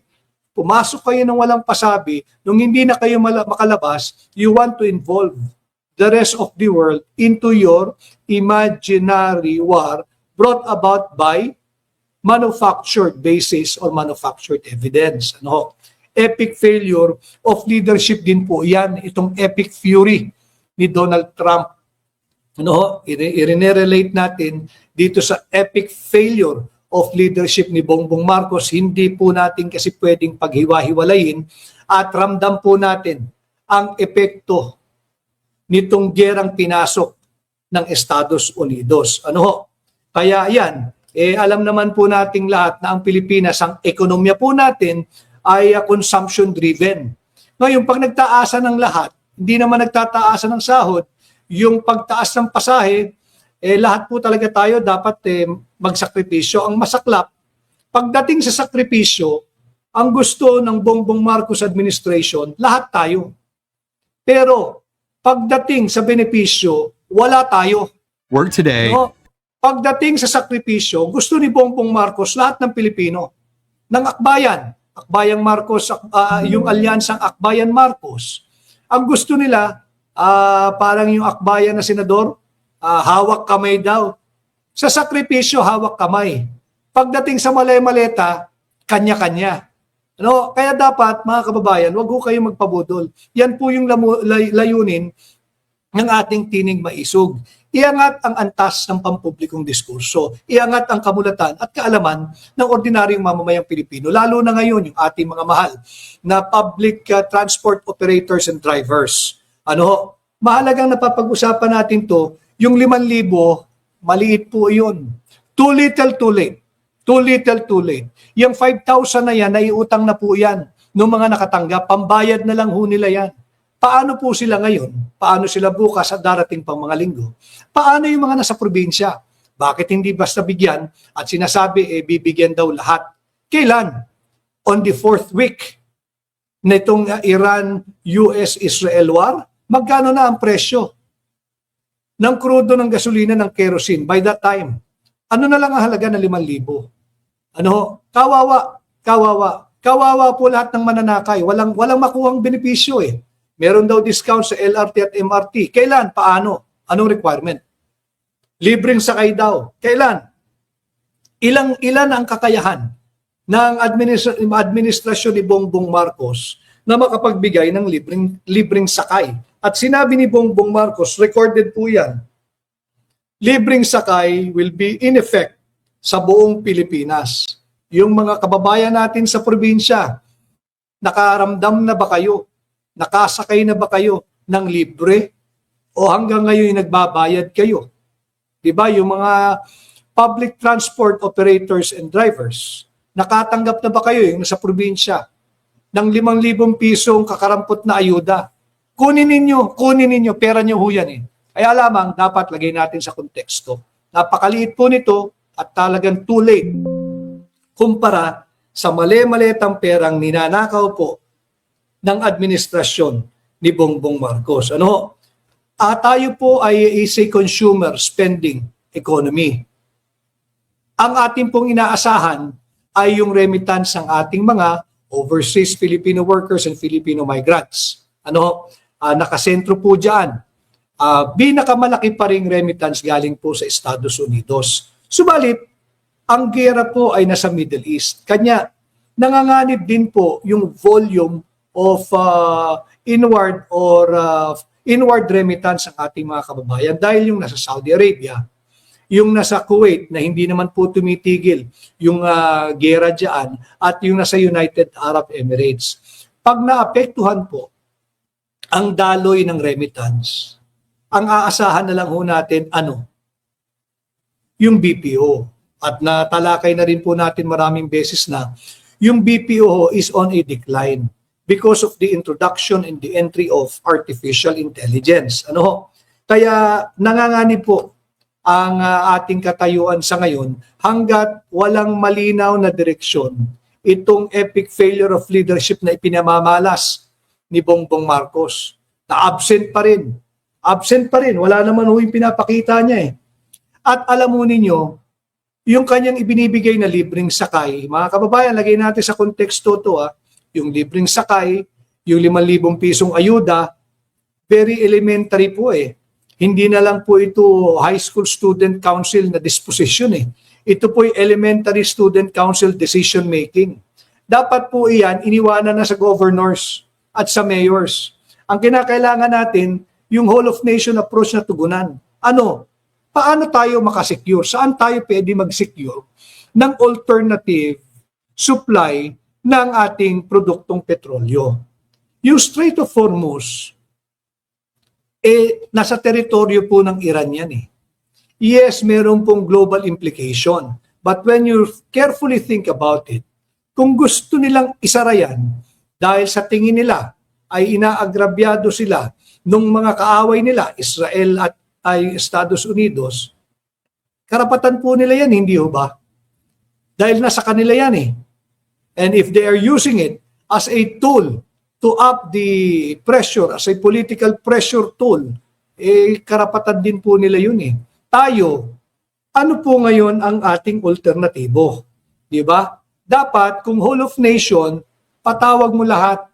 pumasok kayo ng walang pasabi, nung hindi na kayo makalabas, you want to involve the rest of the world into your imaginary war brought about by manufactured basis or manufactured evidence. Ano? Epic failure of leadership din po yan, itong epic fury ni Donald Trump. i-relate natin dito sa epic failure of leadership ni Bongbong Marcos. Hindi po natin kasi pwedeng paghiwa-hiwalayin at ramdam po natin ang epekto nitong gerang pinasok ng Estados Unidos. Kaya yan, alam naman po nating lahat na ang Pilipinas, ang ekonomiya po natin ay consumption driven. Ngayon, pag nagtaasan ng lahat, hindi naman nagtataasan ng sahod, yung pagtaas ng pasahe, lahat po talaga tayo dapat magsakripisyo. Ang masaklap, pagdating sa sakripisyo, ang gusto ng Bongbong Marcos administration, lahat tayo. Pero pagdating sa benepisyo, wala tayo. Work today. Pagdating sa sakripisyo, gusto ni Bongbong Marcos lahat ng Pilipino, ng Akbayan, Akbayang Marcos, yung alyansang Akbayan Marcos. Ang gusto nila, parang yung Akbayan na senador, hawak kamay daw. Sa sakripisyo, hawak kamay. Pagdating sa maleta, kanya-kanya. Kaya dapat, mga kababayan, wag ho kayong magpabudol. Yan po yung layunin ng ating tinig maisog. Iangat ang antas ng pampublikong diskurso. Iangat ang kamulatan at kaalaman ng ordinaryong mamamayang Pilipino. Lalo na ngayon, yung ating mga mahal na public transport operators and drivers. Mahalagang napapag-usapan natin to, yung 5,000, maliit po yun. Too little, too late. Too little, too late. Yung 5,000 na yan, naiutang na po yan ng mga nakatanggap. Pambayad na lang ho nila yan. Paano po sila ngayon? Paano sila bukas at darating pang mga linggo? Paano yung mga nasa probinsya? Bakit hindi basta bigyan at sinasabi bibigyan daw lahat? Kailan? On the 4th week na itong Iran-US-Israel war? Magkano na ang presyo ng krudo ng gasolina ng kerosene by that time? Ano na lang ang halaga ng 5,000? Kawawa po lahat ng mananakay. Walang makuhang benepisyo eh. Meron daw discount sa LRT at MRT. Kailan? Paano? Anong requirement? Libreng sakay daw. Kailan? Ilan ang kakayahan ng administrasyon ni Bongbong Marcos na makapagbigay ng libreng sakay? At sinabi ni Bongbong Marcos, recorded po yan, libreng sakay will be in effect sa buong Pilipinas. Yung mga kababayan natin sa probinsya, nakaramdam na ba kayo? Nakasakay na ba kayo ng libre? O hanggang ngayon nagbabayad kayo? Diba? Yung mga public transport operators and drivers, nakatanggap na ba kayo yung nasa probinsya ng 5,000 pisong kakarampot na ayuda? Kunin ninyo, pera nyo ho yan eh. Kaya lamang, dapat lagay natin sa konteksto. Napakaliit po nito at talagang too late kumpara sa mali-malitang perang ninanakaw po ng administrasyon ni Bongbong Marcos. Tayo po ay is a consumer spending economy. Ang ating pong inaasahan ay yung remittance ng ating mga overseas Filipino workers and Filipino migrants. Nakasentro po dyan. Pinakamalaki pa ring remittance galing po sa Estados Unidos. Subalit, ang gera po ay nasa Middle East. Kanya, nanganganib din po yung volume of inward remittance ng ating mga kababayan dahil yung nasa Saudi Arabia, yung nasa Kuwait na hindi naman po tumitigil yung gera dyan at yung nasa United Arab Emirates. Pag naapektuhan po ang daloy ng remittance, ang aasahan na lang ho natin yung BPO. At natalakay na rin po natin maraming beses na yung BPO is on a decline because of the introduction and the entry of artificial intelligence. Kaya nanganganib po ang ating katayuan sa ngayon hanggat walang malinaw na direksyon itong epic failure of leadership na ipinamamalas ni Bongbong Marcos na absent pa rin. Absent pa rin. Wala naman yung pinapakita niya eh. At alam mo ninyo, yung kanyang ibinibigay na libreng sakay, mga kababayan, lagay natin sa konteksto to yung libreng sakay, yung 5,000 pisong ayuda, very elementary po eh. Hindi na lang po ito high school student council na disposition eh. Ito po yung elementary student council decision making. Dapat po iyan iniwanan na sa governors at sa mayors. Ang kinakailangan natin, yung whole of nation approach na tugunan. paano tayo makasecure? Saan tayo pwede mag-secure ng alternative supply ng ating produktong petrolyo? Yung Strait of Hormuz, nasa teritoryo po ng Iran yan eh. Yes, meron pong global implication. But when you carefully think about it, kung gusto nilang isara yan, dahil sa tingin nila ay inaagrabyado sila nung mga kaaway nila, Israel at ay Estados Unidos, karapatan po nila yan, hindi ho ba? Dahil nasa kanila yan eh. And if they are using it as a tool to up the pressure, as a political pressure tool, karapatan din po nila yun eh. Tayo, ano po ngayon ang ating alternatibo? Di ba? Dapat, kung whole of nation, patawag mo lahat,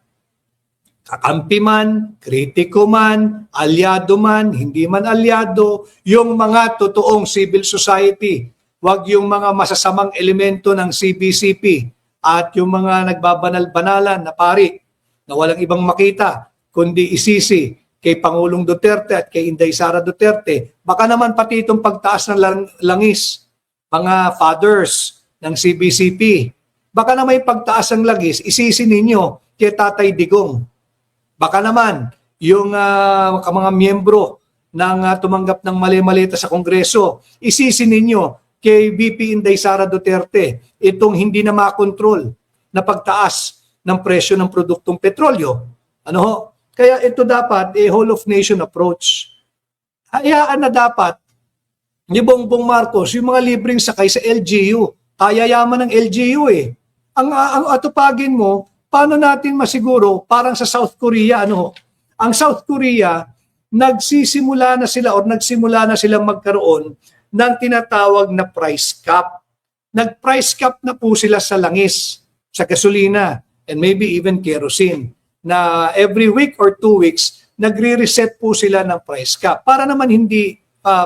kakampi man, kritiko man, alyado man, hindi man alyado, yung mga totoong civil society, wag yung mga masasamang elemento ng CBCP at yung mga nagbabanal-banalan na pari na walang ibang makita, kundi isisi kay Pangulong Duterte at kay Inday Sara Duterte. Baka naman pati itong pagtaas ng langis, mga fathers ng CBCP. Baka na may pagtaas ng langis, isisi ninyo kay Tatay Digong. Baka naman, yung mga miyembro ng tumanggap ng mali-malita sa Kongreso, isisi ninyo kay VP Inday Sara Duterte itong hindi na makontrol na pagtaas ng presyo ng produktong petrolyo. Kaya ito dapat whole of nation approach. Hayaan na dapat ni Bongbong Marcos yung mga libreng sakay sa LGU. Kayayaman ng LGU eh. Ang atupagin mo, paano natin masiguro, parang sa South Korea, ang South Korea, nagsimula na silang magkaroon ng tinatawag na price cap. Nag-price cap na po sila sa langis, sa gasolina, and maybe even kerosene, na every week or 2 weeks, nagre-reset po sila ng price cap para naman hindi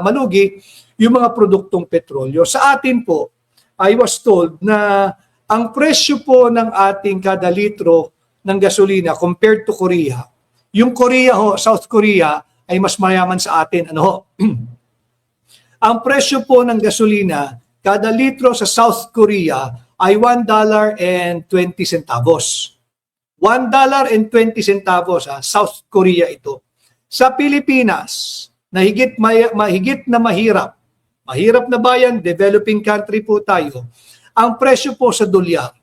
malugi yung mga produktong petrolyo. Sa atin po, I was told na ang presyo po ng ating kada litro ng gasolina compared to Korea, yung South Korea ay mas mayaman sa atin. Ang presyo po ng gasolina, kada litro sa South Korea ay $1.20. $1.20, South Korea ito. Sa Pilipinas, na mahigit na mahirap na bayan, developing country po tayo, ang presyo po sa dolyar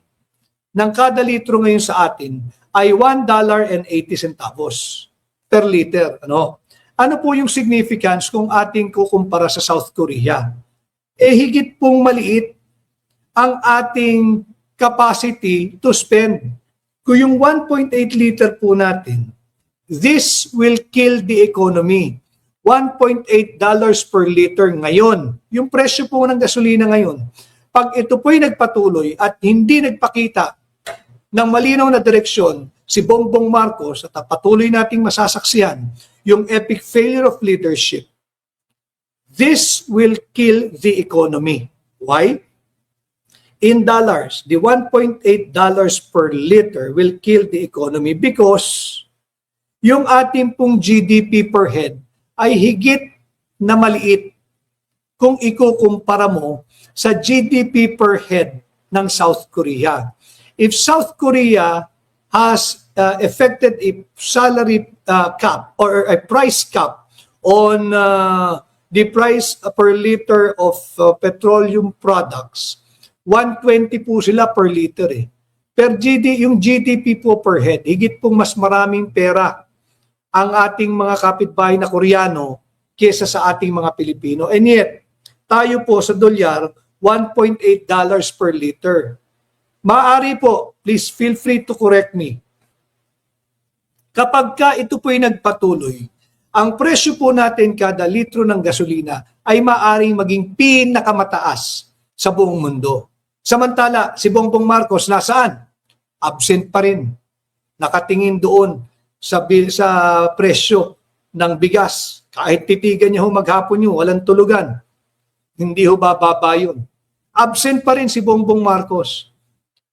ng kada litro ngayon sa atin ay $1.80 per liter. Ano po yung significance kung ating kukumpara sa South Korea? Higit pong maliit ang ating capacity to spend. Kung yung 1.8 liter po natin, this will kill the economy. $1.8 per liter ngayon. Yung presyo po ng gasolina ngayon. Pag ito po'y nagpatuloy at hindi nagpakita ng malinaw na direksyon si Bongbong Marcos at patuloy nating masasaksihan yung epic failure of leadership, this will kill the economy. Why? In dollars, the $1.8 per liter will kill the economy because yung ating pong GDP per head ay higit na maliit kung ikukumpara mo sa GDP per head ng South Korea. If South Korea has effected a salary cap or a price cap on the price per liter of petroleum products, 120 po sila per liter eh. Yung GDP po per head, higit pong mas maraming pera ang ating mga kapitbahay na Koreano kesa sa ating mga Pilipino. And yet, tayo po sa dolyar, $1.8 per liter. Maaari po, please feel free to correct me. Kapag ka ito po'y nagpatuloy, ang presyo po natin kada litro ng gasolina ay maaaring maging pinakamataas sa buong mundo. Samantala, si Bongbong Marcos nasaan? Absent pa rin. Nakatingin doon sa presyo ng bigas. Kahit titigan niya ho maghapon niyo, walang tulugan. Hindi ho bababa yun. Absent pa rin si Bongbong Marcos.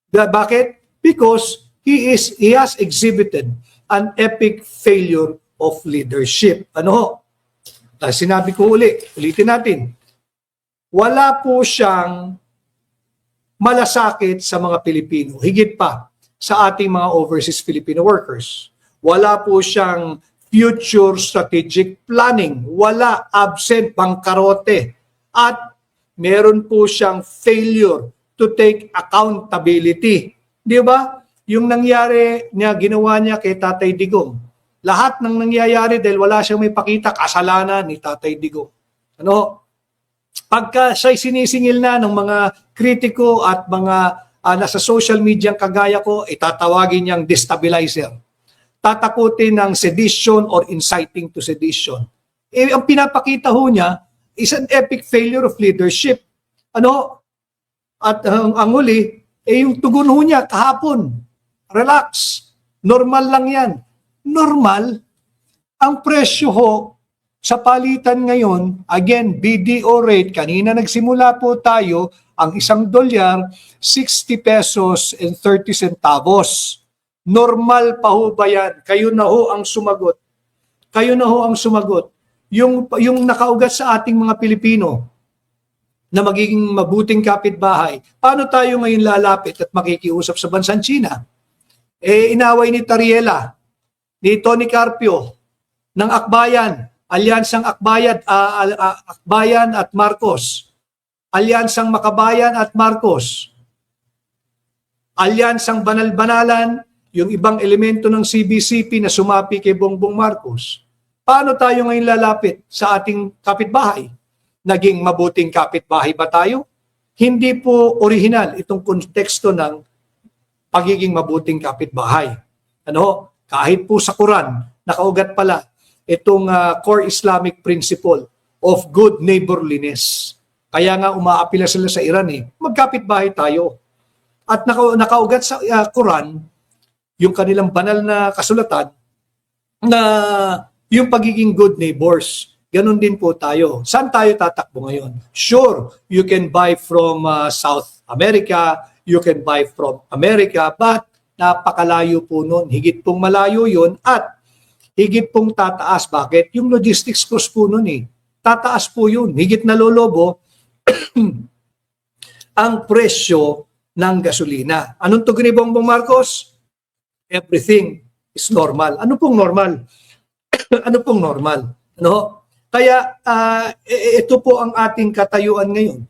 Bakit? Because he has exhibited an epic failure of leadership. sinabi ko ulitin natin, wala po siyang malasakit sa mga Pilipino, higit pa sa ating mga overseas Filipino workers. Wala po siyang future strategic planning, wala, absent, bangkarote, at meron po siyang failure to take accountability. Di ba? Yung nangyari niya, ginawa niya kay Tatay Digong. Lahat ng nangyayari dahil wala siyang may pakita, kasalanan ni Tatay Digong. Ano? Pagka siya'y sinisingil na ng mga kritiko at mga nasa social media kagaya ko, itatawagin niyang destabilizer. Tatakutin ng sedition or inciting to sedition. Ang pinapakita ho niya is an epic failure of leadership. Ano? At ang huli, yung tugon ho niya kahapon, relax, normal lang yan. Normal, ang presyo ho sa palitan ngayon, again, BDO rate, kanina nagsimula po tayo, ang $1, 60 pesos and 30 centavos. Normal pa ho ba yan? Kayo na ho ang sumagot. Kayo na ho ang sumagot. Yung nakaugat sa ating mga Pilipino na magiging mabuting kapitbahay, paano tayo ngayon lalapit at makikiusap sa bansang China? Inaway ni Tariela, ni Tony Carpio, ng Akbayan, Alyansang Akbayan at Marcos, Alyansang Makabayan at Marcos, Alyansang Banal-Banalan, yung ibang elemento ng CBCP na sumapi kay Bongbong Marcos. Paano tayo ngayon lalapit sa ating kapitbahay? Naging mabuting kapitbahay ba tayo? Hindi po original itong konteksto ng pagiging mabuting kapitbahay. Ano? Kahit po sa Quran, nakaugat pala itong core Islamic principle of good neighborliness. Kaya nga umaapila sila sa Iran magkapitbahay tayo. At nakaugat sa Quran, yung kanilang banal na kasulatan, na yung pagiging good neighbors. Ganon din po tayo. Saan tayo tatakbo ngayon? Sure, you can buy from South America, you can buy from America, but napakalayo po nun. Higit pong malayo yun at higit pong tataas. Bakit? Yung logistics cost po nun tataas po yun. Higit na lolobo ang presyo ng gasolina. Anong tugon ni Bongbong Marcos? Everything is normal. Ano pong normal? Ano pong normal? Ano? Kaya ito po ang ating katayuan ngayon.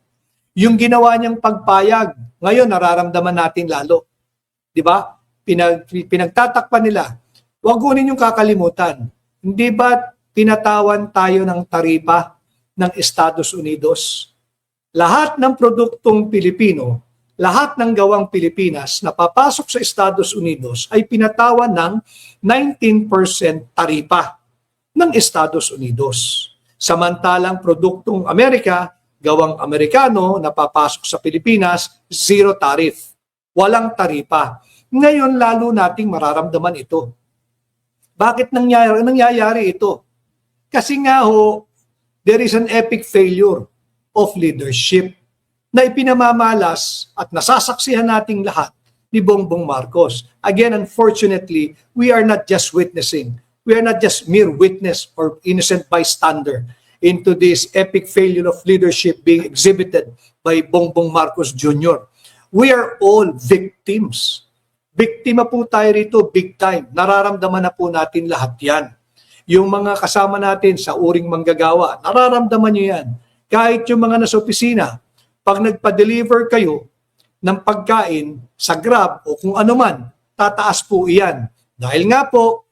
Yung ginawa niyang pagpayag, ngayon nararamdaman natin lalo. 'Di ba? Pinagtatakpan nila. Huwag ko ninyong kakalimutan. Hindi ba pinatawan tayo ng taripa ng Estados Unidos? Lahat ng produktong Pilipino, lahat ng gawang Pilipinas na papasok sa Estados Unidos ay pinatawan ng 19% taripa ng Estados Unidos. Samantalang produktong Amerika, gawang Amerikano na papasok sa Pilipinas, zero tariff. Walang taripa. Ngayon lalo nating mararamdaman ito. Bakit nangyayari ito? Kasi nga there is an epic failure of leadership na ipinamamalas at nasasaksihan nating lahat ni Bongbong Marcos. Again, unfortunately, we are not just witnessing. We are not just mere witness or innocent bystander into this epic failure of leadership being exhibited by Bongbong Marcos Jr. We are all victims. Biktima po tayo rito big time. Nararamdaman na po natin lahat yan. Yung mga kasama natin sa uring manggagawa, nararamdaman nyo yan. Kahit yung mga nasa opisina, pag nagpa-deliver kayo ng pagkain sa Grab o kung ano man, tataas po iyan. Dahil nga po,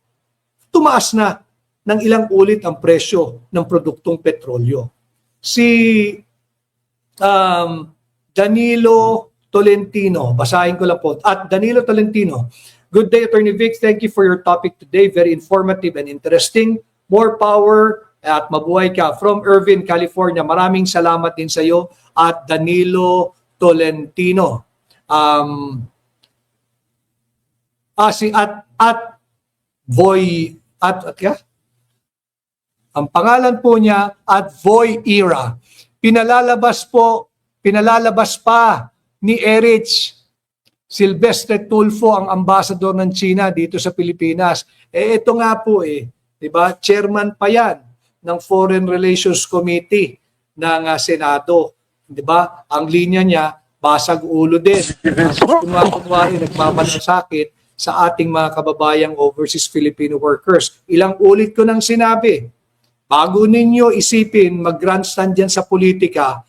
tumaas na ng ilang ulit ang presyo ng produktong petrolyo. Si Danilo Tolentino, basahin ko lang po. At Danilo Tolentino, good day, Attorney Vic. Thank you for your topic today. Very informative and interesting. More power at mabuhay ka. From Irvine, California. Maraming salamat din sa iyo at Danilo Tolentino. Ang pangalan po niya at Voy Era. Pinalalabas pa ni Erich Silvestre Tulfo ang ambassador ng China dito sa Pilipinas. Ito nga po 'di ba? Chairman pa 'yan ng Foreign Relations Committee ng Senado. Di ba? Ang linya niya, basag ulo din. Kunwari, nagmamalasakit sa ating mga kababayang overseas Filipino workers. Ilang ulit ko nang sinabi, bago ninyo isipin mag-grandstand dyan sa politika,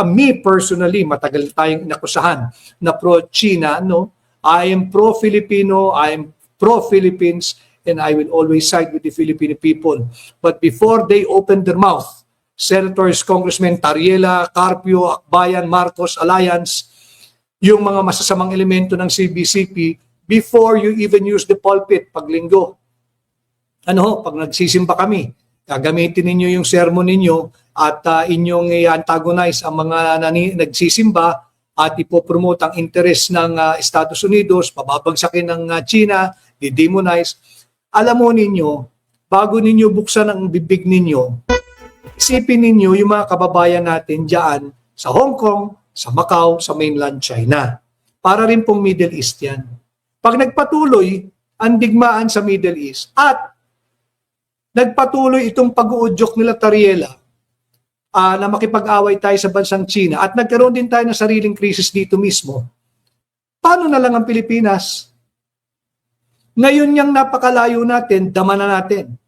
me personally, matagal tayong inakusahan na pro-China, no? I am pro-Filipino, I am pro-Philippines, and I will always side with the Filipino people. But before they open their mouth, Senators, Congressmen Tariela, Carpio, Akbayan, Marcos, Alliance, yung mga masasamang elemento ng CBCP, before you even use the pulpit pag linggo. Pag nagsisimba kami, gagamitin ninyo yung sermon ninyo at inyong i-antagonize ang mga nagsisimba at ipopromote ang interes ng Estados Unidos, pababagsakin ng China, i-demonize. Alam mo ninyo, bago ninyo buksan ang bibig ninyo, isipin ninyo yung mga kababayan natin dyan sa Hong Kong, sa Macau, sa mainland China. Para rin pong Middle East yan. Pag nagpatuloy ang digmaan sa Middle East at nagpatuloy itong pag-uudyok nila Tariela na makipag-away tayo sa bansang China at nagkaroon din tayo ng sariling krisis dito mismo, paano na lang ang Pilipinas? Ngayon niyang napakalayo natin, dama na natin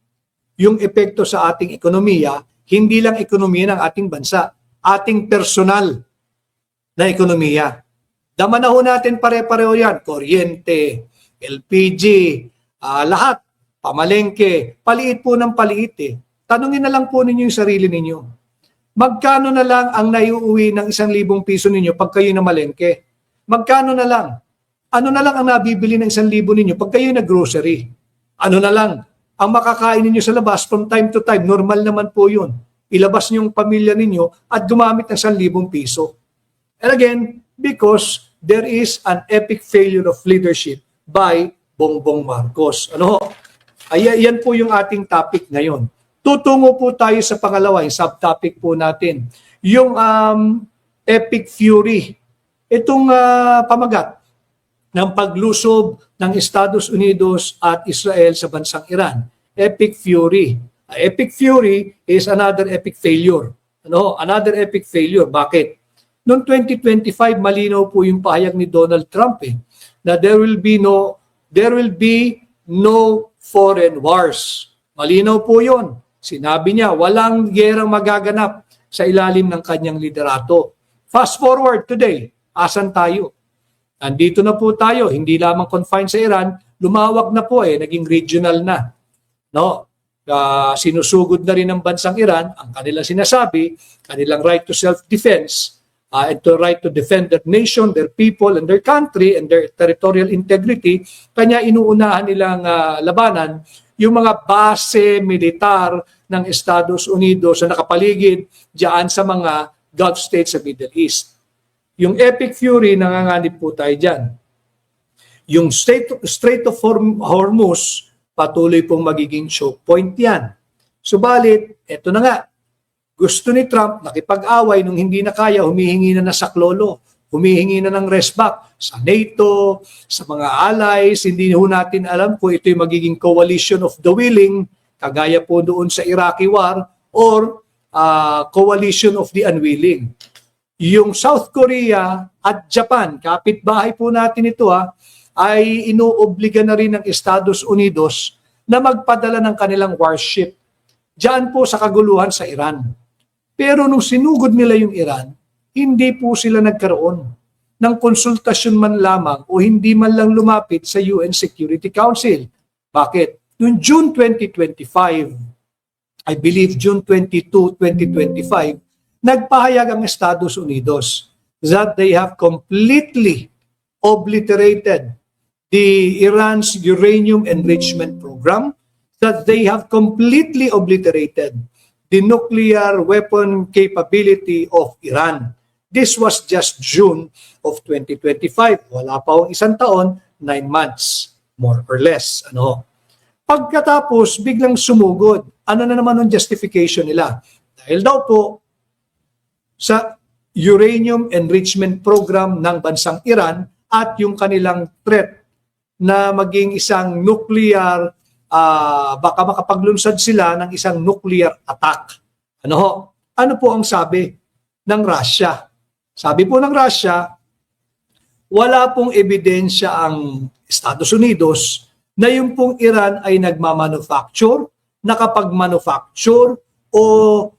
yung epekto sa ating ekonomiya, hindi lang ekonomiya ng ating bansa, ating personal na ekonomiya. Dama na ho natin pare-pareho yan, kuryente, LPG, lahat, pamalengke, paliit po ng paliit eh. Tanungin na lang po ninyo yung sarili ninyo. Magkano na lang ang naiuwi ng 1,000 piso ninyo pag kayo na malengke? Magkano na lang? Ano na lang ang nabibili ng 1,000 ninyo pag kayo na grocery? Ano na lang ang makakain ninyo sa labas from time to time? Normal naman po yun. Ilabas niyo yung pamilya ninyo at gumamit ng 1,000 piso. And again, because there is an epic failure of leadership by Bongbong Marcos. Yan po yung ating topic ngayon. Tutungo po tayo sa pangalawa, yung subtopic po natin. Yung epic fury. Itong pamagat ng paglusob ng Estados Unidos at Israel sa bansang Iran. Epic fury. Epic fury is another epic failure. Another epic failure. Bakit? Noong 2025, malinaw po yung pahayag ni Donald Trump na there will be no foreign wars. Malinaw po yun. Sinabi niya, walang gerang magaganap sa ilalim ng kanyang liderato. Fast forward today, asan tayo? Nandito na po tayo, hindi lamang confined sa Iran, lumawak na po naging regional na. Sinusugod na rin ng bansang Iran ang kanilang sinasabi, kanilang right to self-defense, and to right to defend their nation, their people, and their country, and their territorial integrity. Kanya inuunahan nilang labanan yung mga base militar ng Estados Unidos na nakapaligid diyan sa mga Gulf states sa Middle East. Yung epic fury, nanganganib po tayo dyan. Yung Strait of Hormuz, patuloy pong magiging choke point yan. Subalit, eto na nga, gusto ni Trump nakipag-away nung hindi na kaya, humihingi na ng saklolo, humihingi na ng resback sa NATO, sa mga allies. Hindi ho natin alam kung ito'y magiging coalition of the willing, kagaya po doon sa Iraqi War, or coalition of the unwilling. Yung South Korea at Japan, kapitbahay po natin ito ay inuobliga na rin ng Estados Unidos na magpadala ng kanilang warship diyan po sa kaguluhan sa Iran. Pero nung sinugod nila yung Iran, hindi po sila nagkaroon ng konsultasyon man lamang o hindi man lang lumapit sa UN Security Council. Bakit? Noong June 2025, I believe June 22, 2025, nagpahayag ang Estados Unidos that they have completely obliterated the Iran's uranium enrichment program, that they have completely obliterated the nuclear weapon capability of Iran. This was just June of 2025. Wala pa akong isang taon, 9 months, more or less. Pagkatapos, biglang sumugod. Ano na naman ang justification nila? Dahil daw po sa uranium enrichment program ng bansang Iran at yung kanilang threat na maging isang nuclear baka makapaglunsad sila ng isang nuclear attack. Ano ho? Ano po ang sabi ng Russia? Sabi po ng Russia, wala pong ebidensya ang Estados Unidos na yung pong Iran ay nagmamanufacture, nakapag-manufacture o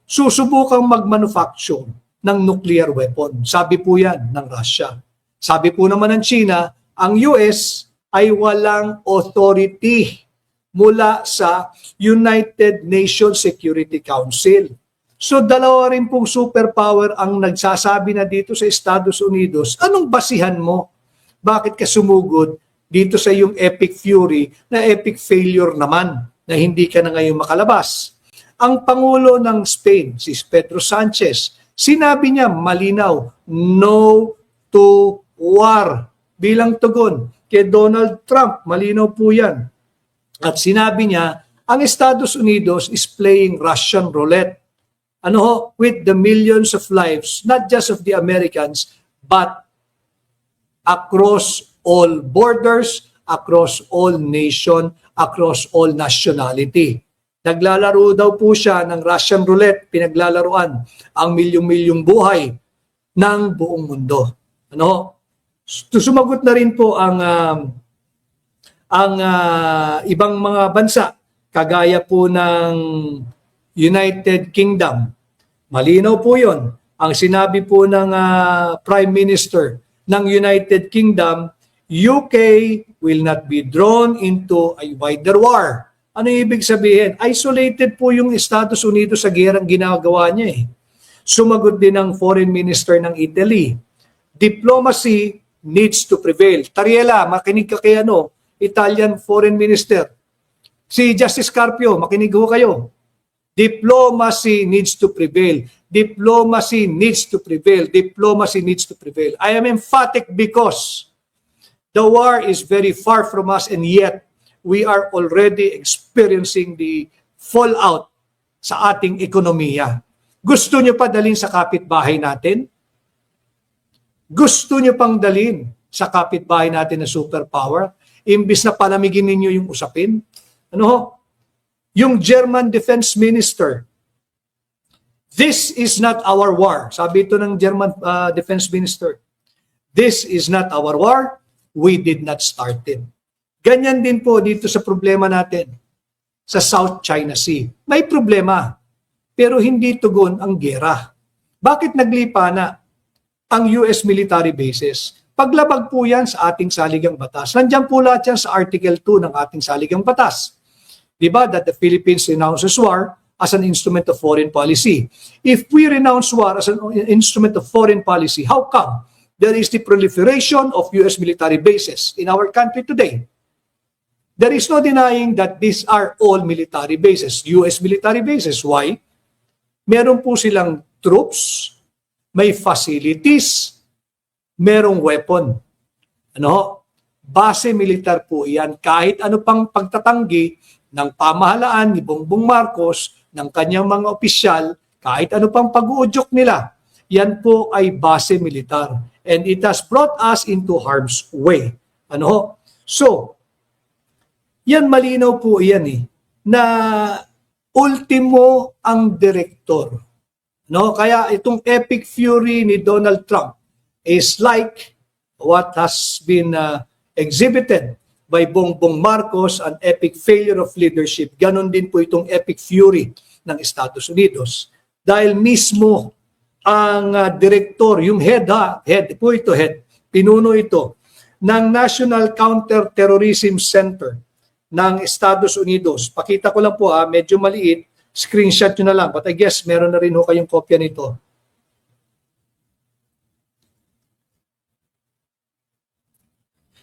susubukang mag-manufacture ng nuclear weapon. Sabi po yan ng Russia. Sabi po naman ng China, ang US ay walang authority mula sa United Nations Security Council. So dalawa rin pong superpower ang nagsasabi na dito sa Estados Unidos. Anong basihan mo? Bakit ka sumugod dito sa yung epic fury na epic failure naman na hindi ka na ngayon makalabas? Ang Pangulo ng Spain, si Pedro Sanchez, sinabi niya malinaw, no to war bilang tugon kay Donald Trump. Malinaw po yan. At sinabi niya, ang Estados Unidos is playing Russian roulette. Ano ho? With the millions of lives, not just of the Americans, but across all borders, across all nation, across all nationality. Naglalaro daw po siya ng Russian roulette, pinaglalaruan ang milyong-milyong buhay ng buong mundo. Ano? Sumagot na rin po ang ibang mga bansa, kagaya po ng United Kingdom. Malinaw po yon. Ang sinabi po ng Prime Minister ng United Kingdom, UK will not be drawn into a wider war. Ano ibig sabihin? Isolated po yung Estados Unidos sa gerang ginagawa niya eh. Sumagot din ang Foreign Minister ng Italy. Diplomacy needs to prevail. Tariela, makinig ka kay Italian Foreign Minister. Si Justice Carpio, makinig ho kayo. Diplomacy needs to prevail. Diplomacy needs to prevail. Diplomacy needs to prevail. I am emphatic because the war is very far from us and yet we are already experiencing the fallout sa ating ekonomiya. Gusto nyo pa dalhin sa kapitbahay natin? Gusto nyo pang dalhin sa kapitbahay natin na superpower? Imbis na palamigin ninyo yung usapin? Ano ho? Yung German Defense Minister, this is not our war. Sabi ito ng German Defense Minister, this is not our war. We did not start it. Ganyan din po dito sa problema natin sa South China Sea. May problema, pero hindi tugon ang gera. Bakit naglipa na ang US military bases? Paglabag po yan sa ating saligang batas. Nandiyan po lahat yan sa Article 2 ng ating saligang batas. Diba? That the Philippines renounces war as an instrument of foreign policy. If we renounce war as an instrument of foreign policy, how come there is the proliferation of US military bases in our country today? There is no denying that these are all military bases, US military bases. Why? Meron po silang troops, may facilities, merong weapon. Ano? Base militar po yan. Kahit ano pang pagtatanggi ng pamahalaan ni Bongbong Marcos, ng kanyang mga opisyal, kahit ano pang pag-uudyok nila, yan po ay base militar. And it has brought us into harm's way. Ano? So, yan malinaw po yan na ultimo ang direktor. No? Kaya itong epic fury ni Donald Trump is like what has been exhibited by Bongbong Marcos, an epic failure of leadership. Ganon din po itong epic fury ng Estados Unidos. Dahil mismo ang direktor, yung head po ito, pinuno ito ng National Counter-Terrorism Center ng Estados Unidos. Pakita ko lang po medyo maliit, screenshot nyo na lang. But I guess meron na rin ho kayong kopya nito.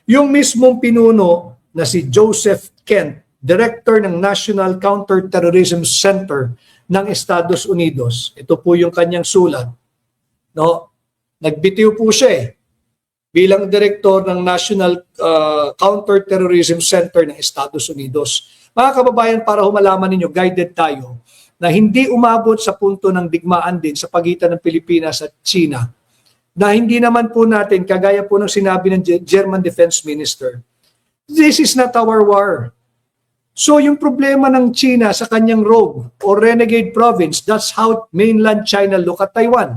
Yung mismong pinuno na si Joseph Kent, Director ng National Counter-Terrorism Center ng Estados Unidos. Ito po yung kanyang sulat. No? Nagbitiw po siya bilang Director ng National Counter-Terrorism Center ng Estados Unidos. Mga kababayan, para humalaman ninyo, guided tayo na hindi umabot sa punto ng digmaan din sa pagitan ng Pilipinas at China. Na hindi naman po natin, kagaya po ng sinabi ng German Defense Minister, this is not our war. So yung problema ng China sa kanyang rogue or renegade province, that's how mainland China look at Taiwan.